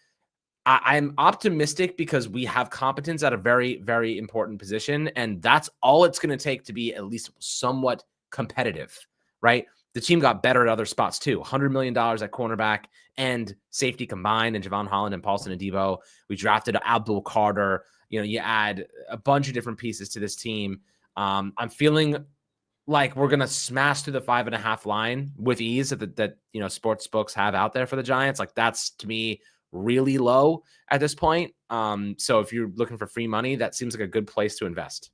Speaker 1: I'm optimistic because we have competence at a very, very important position. And that's all it's going to take to be at least somewhat competitive, right? The team got better at other spots too. $100 million at cornerback and safety combined, and Javon Holland and Paulson Adebo. We drafted Abdul Carter. You add a bunch of different pieces to this team. I'm feeling like we're going to smash through the 5.5 line with ease that sports books have out there for the Giants. Like that's to me really low at this point. So if you're looking for free money, that seems like a good place to invest.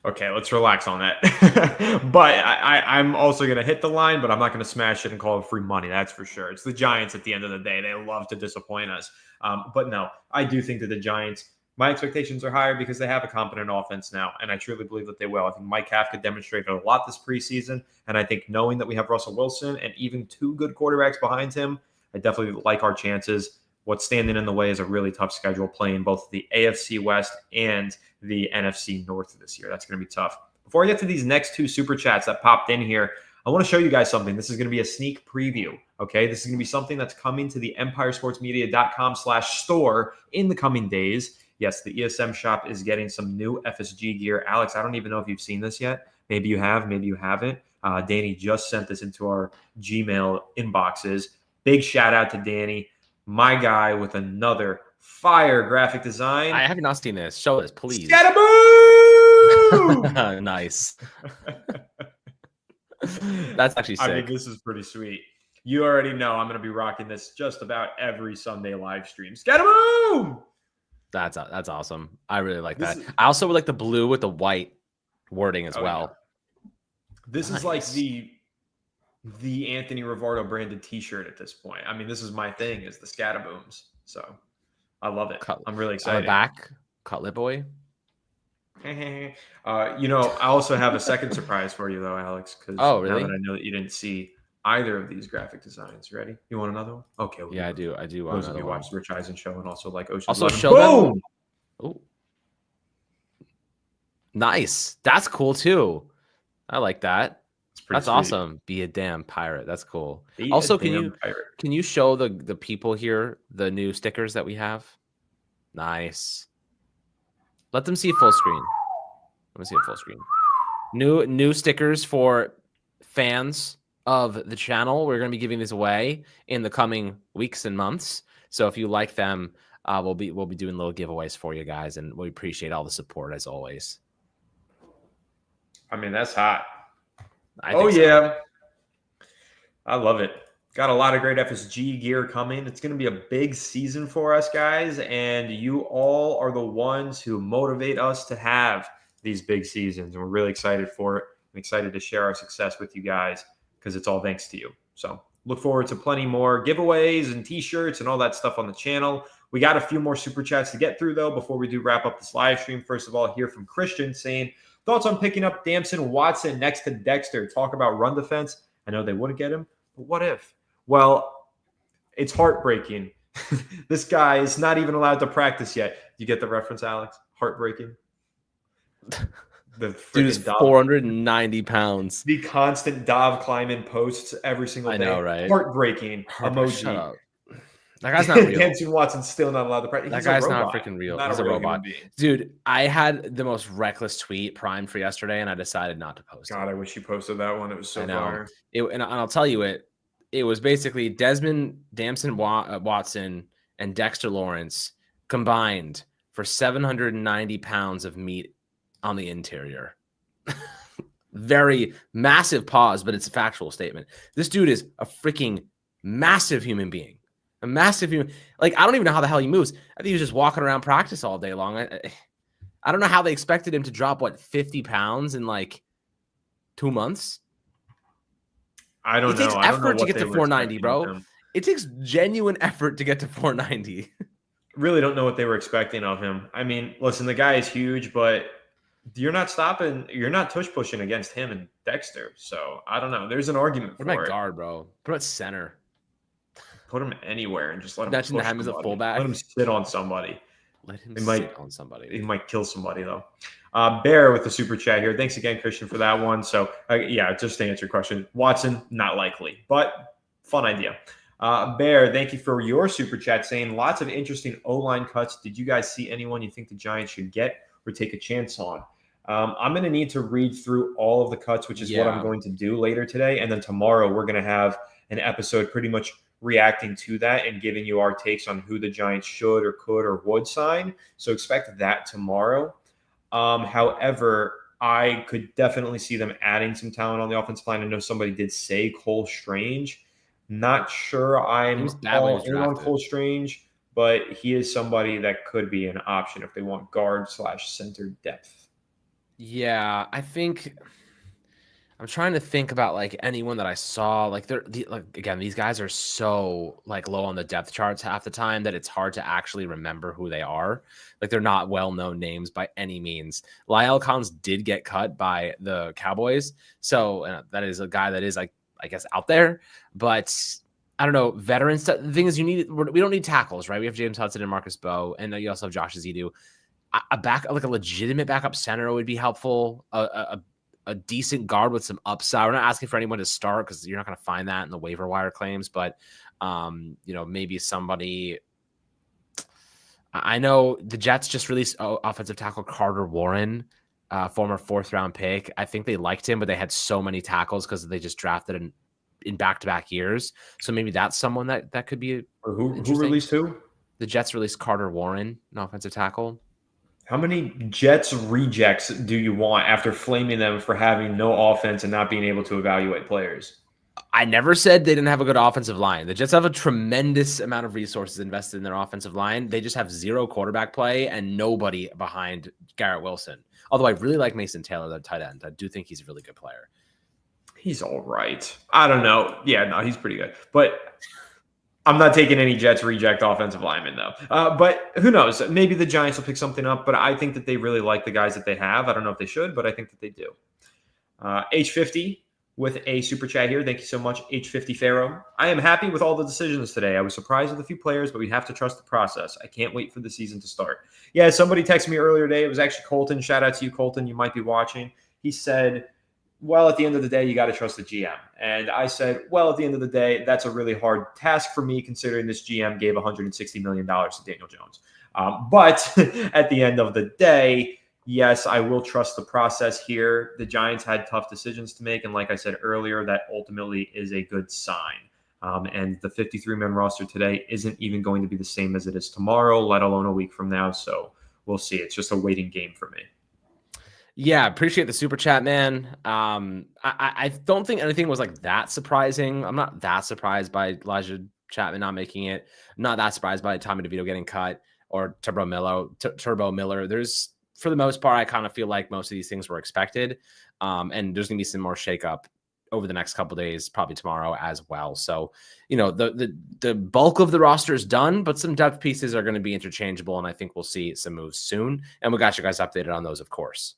Speaker 2: Okay, let's relax on that. But I'm also going to hit the line, but I'm not going to smash it and call it free money. That's for sure. It's the Giants at the end of the day. They love to disappoint us. But no, I do think that the Giants, my expectations are higher because they have a competent offense now, and I truly believe that they will. I think Mike Kafka demonstrated a lot this preseason, and I think knowing that we have Russell Wilson and even two good quarterbacks behind him, I definitely like our chances. What's standing in the way is a really tough schedule playing both the AFC West and the NFC North this year. That's going to be tough. Before I get to these next two super chats that popped in here, I want to show you guys something. This is going to be a sneak preview. Okay. This is going to be something that's coming to the empiresportsmedia.com/store in the coming days. Yes, the ESM shop is getting some new FSG gear. Alex, I don't even know if you've seen this yet. Maybe you have, maybe you haven't. Danny just sent this into our Gmail inboxes. Big shout out to Danny, my guy, with another fire graphic design.
Speaker 1: I have not seen this. Show us, please.
Speaker 2: Scataboo!
Speaker 1: Nice. That's actually sick.
Speaker 2: I mean, this is pretty sweet. You already know I'm going to be rocking this just about every Sunday live stream. Scataboo!
Speaker 1: That's awesome. I really like that. I also would like the blue with the white wording as well.
Speaker 2: Yeah. This is like the Anthony Rivardo branded T-shirt at this point. I mean, this is my thing, is the Scatabooms. So I love it. I'm really excited.
Speaker 1: Back, Cutlet Boy.
Speaker 2: I also have a second surprise for you, though, Alex. Because
Speaker 1: now that
Speaker 2: I know that you didn't see either of these graphic designs. Ready? You want another one? Okay.
Speaker 1: Yeah, I do. I do want
Speaker 2: another one. Watch Rich Eisen show and also like Ocean.
Speaker 1: Also show them. Oh, nice. That's cool too. I like that. That's sweet. Awesome. Be a damn pirate. That's cool. Also, can you show the people here the new stickers that we have? Nice. Let them see full screen. Let me see a full screen. New stickers for fans of the channel. We're going to be giving these away in the coming weeks and months. So if you like them, we'll be doing little giveaways for you guys, and we appreciate all the support as always.
Speaker 2: I mean, that's hot.
Speaker 1: Yeah.
Speaker 2: I love it. Got a lot of great FSG gear coming. It's going to be a big season for us, guys, and you all are the ones who motivate us to have these big seasons, and we're really excited for it. I'm excited to share our success with you guys because it's all thanks to you. So look forward to plenty more giveaways and T-shirts and all that stuff on the channel. We got a few more super chats to get through, though, before we do wrap up this live stream. First of all, hear from Christian saying, thoughts on picking up Damson Watson next to Dexter? Talk about run defense. I know they wouldn't get him, but what if? Well, it's heartbreaking. This guy is not even allowed to practice yet. You get the reference, Alex? Heartbreaking.
Speaker 1: The dude is 490 pounds.
Speaker 2: The constant Dov climbing posts every single day.
Speaker 1: I know, right?
Speaker 2: Heartbreaking emoji.
Speaker 1: Shut up. That guy's not real.
Speaker 2: Damson Watson's still not allowed to practice.
Speaker 1: That guy's not freaking real. He's a robot. Dude, I had the most reckless tweet primed for yesterday, and I decided not to post it.
Speaker 2: God, I wish you posted that one. It was so fire.
Speaker 1: And I'll tell you it was basically Damson Watson and Dexter Lawrence combined for 790 pounds of meat on the interior. Very massive pause, but it's a factual statement. This dude is a freaking massive human being. A massive human. Like, I don't even know how the hell he moves. I think he was just walking around practice all day long. I don't know how they expected him to drop, 50 pounds in like 2 months?
Speaker 2: I don't know.
Speaker 1: It takes effort to get to 490, bro. It takes genuine effort to get to 490.
Speaker 2: Really don't know what they were expecting of him. I mean, listen, the guy is huge, but you're not stopping. You're not tush pushing against him and Dexter. So I don't know. There's an argument for it.
Speaker 1: What about guard, bro? What about center?
Speaker 2: Put him anywhere and just let him.
Speaker 1: Imagine him as a fullback.
Speaker 2: Let him sit on somebody.
Speaker 1: Let him sit on somebody.
Speaker 2: He might kill somebody though. Bear with the super chat here. Thanks again, Christian, for that one. So yeah, just to answer your question, Watson not likely, but fun idea. Bear, thank you for your super chat saying lots of interesting O-line cuts. Did you guys see anyone you think the Giants should get or take a chance on? I'm going to need to read through all of the cuts, which is what I'm going to do later today. And then tomorrow we're going to have an episode pretty much reacting to that and giving you our takes on who the Giants should or could or would sign. So expect that tomorrow. However, I could definitely see them adding some talent on the offensive line. I know somebody did say Cole Strange. Not sure I'm all in on Cole Strange, but he is somebody that could be an option if they want guard/center depth.
Speaker 1: Yeah, I think I'm trying to think about like anyone that I saw. Like again, these guys are so like low on the depth charts half the time that it's hard to actually remember who they are. Like they're not well-known names by any means. Lyle Collins did get cut by the Cowboys, so that is a guy that is like I guess out there, but I don't know. Veterans. The thing is, we don't need tackles, right? We have James Hudson and Marcus Beaux, and you also have Josh Azidu. Like a legitimate backup center would be helpful. A decent guard with some upside. We're not asking for anyone to start because you're not going to find that in the waiver wire claims, but maybe somebody. I know the Jets just released offensive tackle Carter Warren, former 4th-round pick. I think they liked him, but they had so many tackles because they just drafted in back-to-back years. So maybe that's someone that could be
Speaker 2: Who released who?
Speaker 1: The Jets released Carter Warren, an offensive tackle.
Speaker 2: How many Jets rejects do you want after flaming them for having no offense and not being able to evaluate players?
Speaker 1: I never said they didn't have a good offensive line. The Jets have a tremendous amount of resources invested in their offensive line. They just have zero quarterback play and nobody behind Garrett Wilson. Although I really like Mason Taylor, the tight end. I do think he's a really good player.
Speaker 2: He's all right. I don't know. Yeah, no, he's pretty good. But I'm not taking any Jets reject offensive linemen, though. But who knows? Maybe the Giants will pick something up, but I think that they really like the guys that they have. I don't know if they should, but I think that they do. H50 with a super chat here. Thank you so much, H50 Pharaoh. I am happy with all the decisions today. I was surprised with a few players, but we have to trust the process. I can't wait for the season to start. Yeah, somebody texted me earlier today. It was actually Colton. Shout out to you, Colton. You might be watching. He said, well, at the end of the day, you got to trust the GM. And I said, well, at the end of the day, that's a really hard task for me considering this GM gave $160 million to Daniel Jones. But at the end of the day, yes, I will trust the process here. The Giants had tough decisions to make. And like I said earlier, that ultimately is a good sign. And the 53-man roster today isn't even going to be the same as it is tomorrow, let alone a week from now. So we'll see. It's just a waiting game for me.
Speaker 1: Yeah, appreciate the super chat, man. I don't think anything was like that surprising. I'm not that surprised by Elijah Chapman not making it. I'm not that surprised by Tommy DeVito getting cut or Turbo Miller. There's, for the most part, I kind of feel like most of these things were expected. And there's gonna be some more shakeup over the next couple of days, probably tomorrow as well. So, the bulk of the roster is done, but some depth pieces are going to be interchangeable, and I think we'll see some moves soon. And we got you guys updated on those, of course.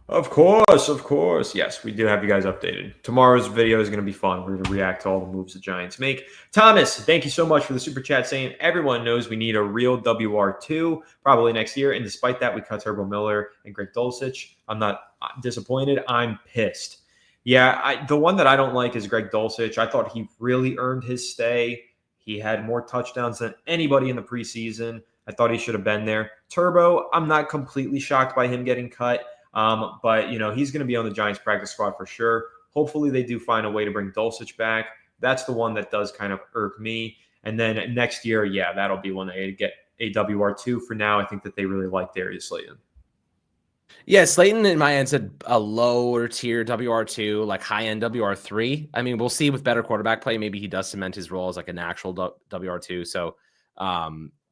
Speaker 2: Of course. Yes, we do have you guys updated. Tomorrow's video is going to be fun. We're going to react to all the moves the Giants make. Thomas, thank you so much for the super chat saying everyone knows we need a real WR2 probably next year. And despite that, we cut Turbo Miller and Greg Dulcich. I'm not disappointed. I'm pissed. Yeah, the one that I don't like is Greg Dulcich. I thought he really earned his stay. He had more touchdowns than anybody in the preseason. I thought he should have been there. Turbo, I'm not completely shocked by him getting cut. But he's going to be on the Giants practice squad for sure. Hopefully they do find a way to bring Dulcich back. That's the one that does kind of irk me. And then next year, yeah, that'll be when they get a WR2. For now, I think that they really like Darius Slayton.
Speaker 1: Yeah, Slayton in my end said a lower tier WR2, like high end WR3. I mean, we'll see with better quarterback play. Maybe he does cement his role as like an actual WR2. So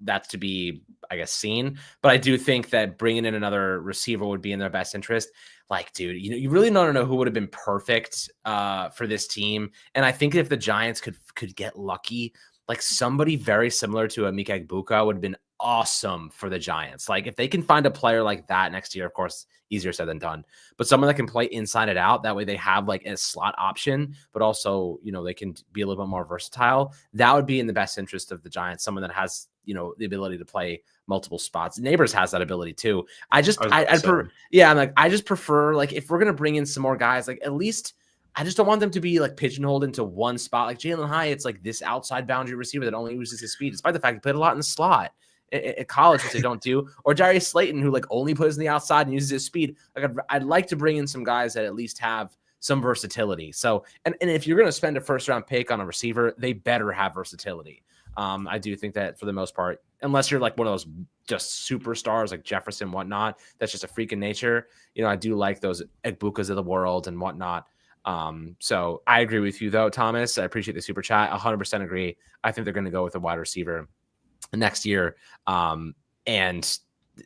Speaker 1: that's to be, I guess, seen. But I do think that bringing in another receiver would be in their best interest. Like, dude, you really don't know who would have been perfect for this team. And I think if the Giants could get lucky, like somebody very similar to a Mika Egbuka would have been awesome for the Giants. Like if they can find a player like that next year, of course, easier said than done, but someone that can play inside and out, that way they have like a slot option, but also, they can be a little bit more versatile. That would be in the best interest of the Giants. Someone that has, the ability to play multiple spots. Neighbors has that ability too. I just prefer like, if we're going to bring in some more guys, like at least I just don't want them to be like pigeonholed into one spot. Like Jalin Hyatt's like this outside boundary receiver that only uses his speed, despite the fact he played a lot in the slot at college, which they don't do, or Darius Slayton, who like only plays on the outside and uses his speed. Like I'd like to bring in some guys that at least have some versatility. So, and if you're going to spend a first-round pick on a receiver, they better have versatility. I do think that for the most part, unless you're like one of those just superstars like Jefferson, whatnot, that's just a freak in nature. I do like those Egbukas of the world and whatnot. So I agree with you though, Thomas. I appreciate the super chat. 100% agree. I think they're going to go with a wide receiver next year. And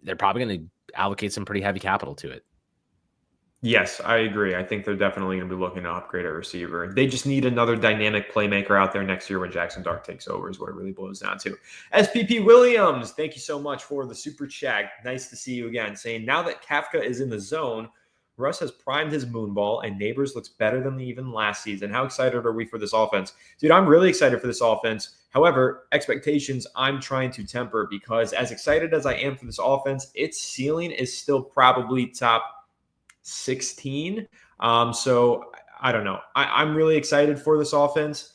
Speaker 1: they're probably going to allocate some pretty heavy capital to it.
Speaker 2: Yes, I agree. I think they're definitely going to be looking to upgrade at receiver. They just need another dynamic playmaker out there next year when Jackson Dart takes over is what it really boils down to. SPP Williams, thank you so much for the super chat. Nice to see you again. Saying, now that Kafka is in the zone, Russ has primed his moonball and Neighbors looks better than even last season. How excited are we for this offense? Dude, I'm really excited for this offense. However, expectations I'm trying to temper because as excited as I am for this offense, its ceiling is still probably top 16. So I don't know. I'm really excited for this offense.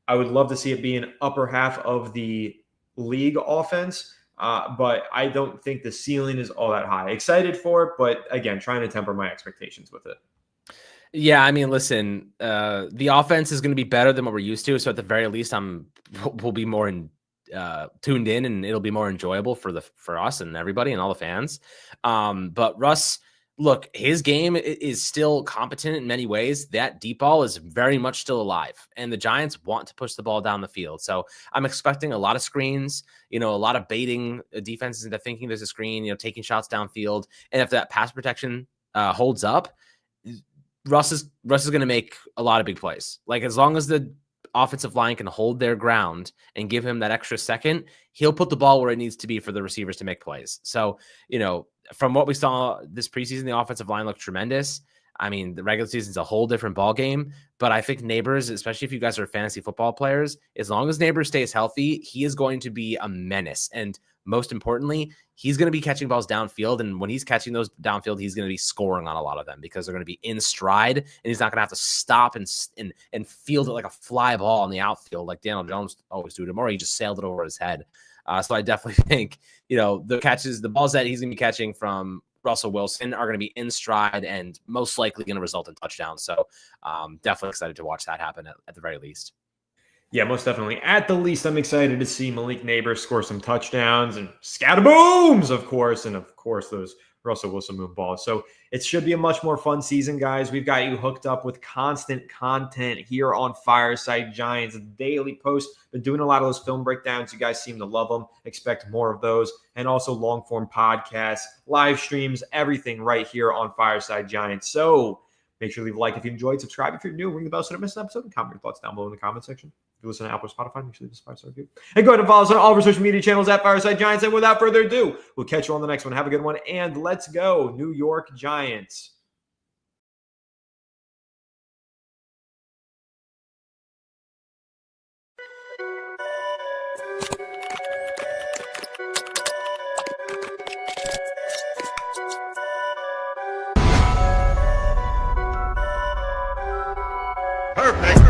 Speaker 2: I would love to see it be an upper half of the league offense, but I don't think the ceiling is all that high. Excited for it, but again, trying to temper my expectations with it.
Speaker 1: Yeah, I mean, listen, the offense is going to be better than what we're used to. So at the very least, we'll be more tuned in, and it'll be more enjoyable for us and everybody and all the fans. But Russ, look, his game is still competent in many ways. That deep ball is very much still alive, and the Giants want to push the ball down the field. So I'm expecting a lot of screens, a lot of baiting defenses into thinking there's a screen, taking shots downfield. And if that pass protection holds up, Russ is going to make a lot of big plays. Like, as long as the offensive line can hold their ground and give him that extra second, he'll put the ball where it needs to be for the receivers to make plays. So, from what we saw this preseason, the offensive line looked tremendous. I mean, the regular season is a whole different ball game, but I think Neighbors, especially if you guys are fantasy football players, as long as Neighbors stays healthy, he is going to be a menace. And most importantly, he's going to be catching balls downfield. And when he's catching those downfield, he's going to be scoring on a lot of them because they're going to be in stride, and he's not going to have to stop and field it like a fly ball in the outfield like Daniel Jones always do. Tomorrow, he just sailed it over his head. So I definitely think, the balls that he's going to be catching from Russell Wilson are going to be in stride and most likely going to result in touchdowns. So definitely excited to watch that happen at the very least.
Speaker 2: Yeah, most definitely. At the least, I'm excited to see Malik Neighbors score some touchdowns and scatterbooms, of course, and of course those Russell Wilson move balls. So it should be a much more fun season, guys. We've got you hooked up with constant content here on Fireside Giants, daily posts. Been doing a lot of those film breakdowns. You guys seem to love them. Expect more of those. And also long-form podcasts, live streams, everything right here on Fireside Giants. So make sure to leave a like if you enjoyed, subscribe if you're new, ring the bell so you don't miss an episode, and comment your thoughts down below in the comment section. If you listen to Apple or Spotify, make sure to leave a 5-star review. And go ahead and follow us on all of our social media channels at Fireside Giants. And without further ado, we'll catch you on the next one. Have a good one, and let's go, New York Giants.
Speaker 3: Perfect.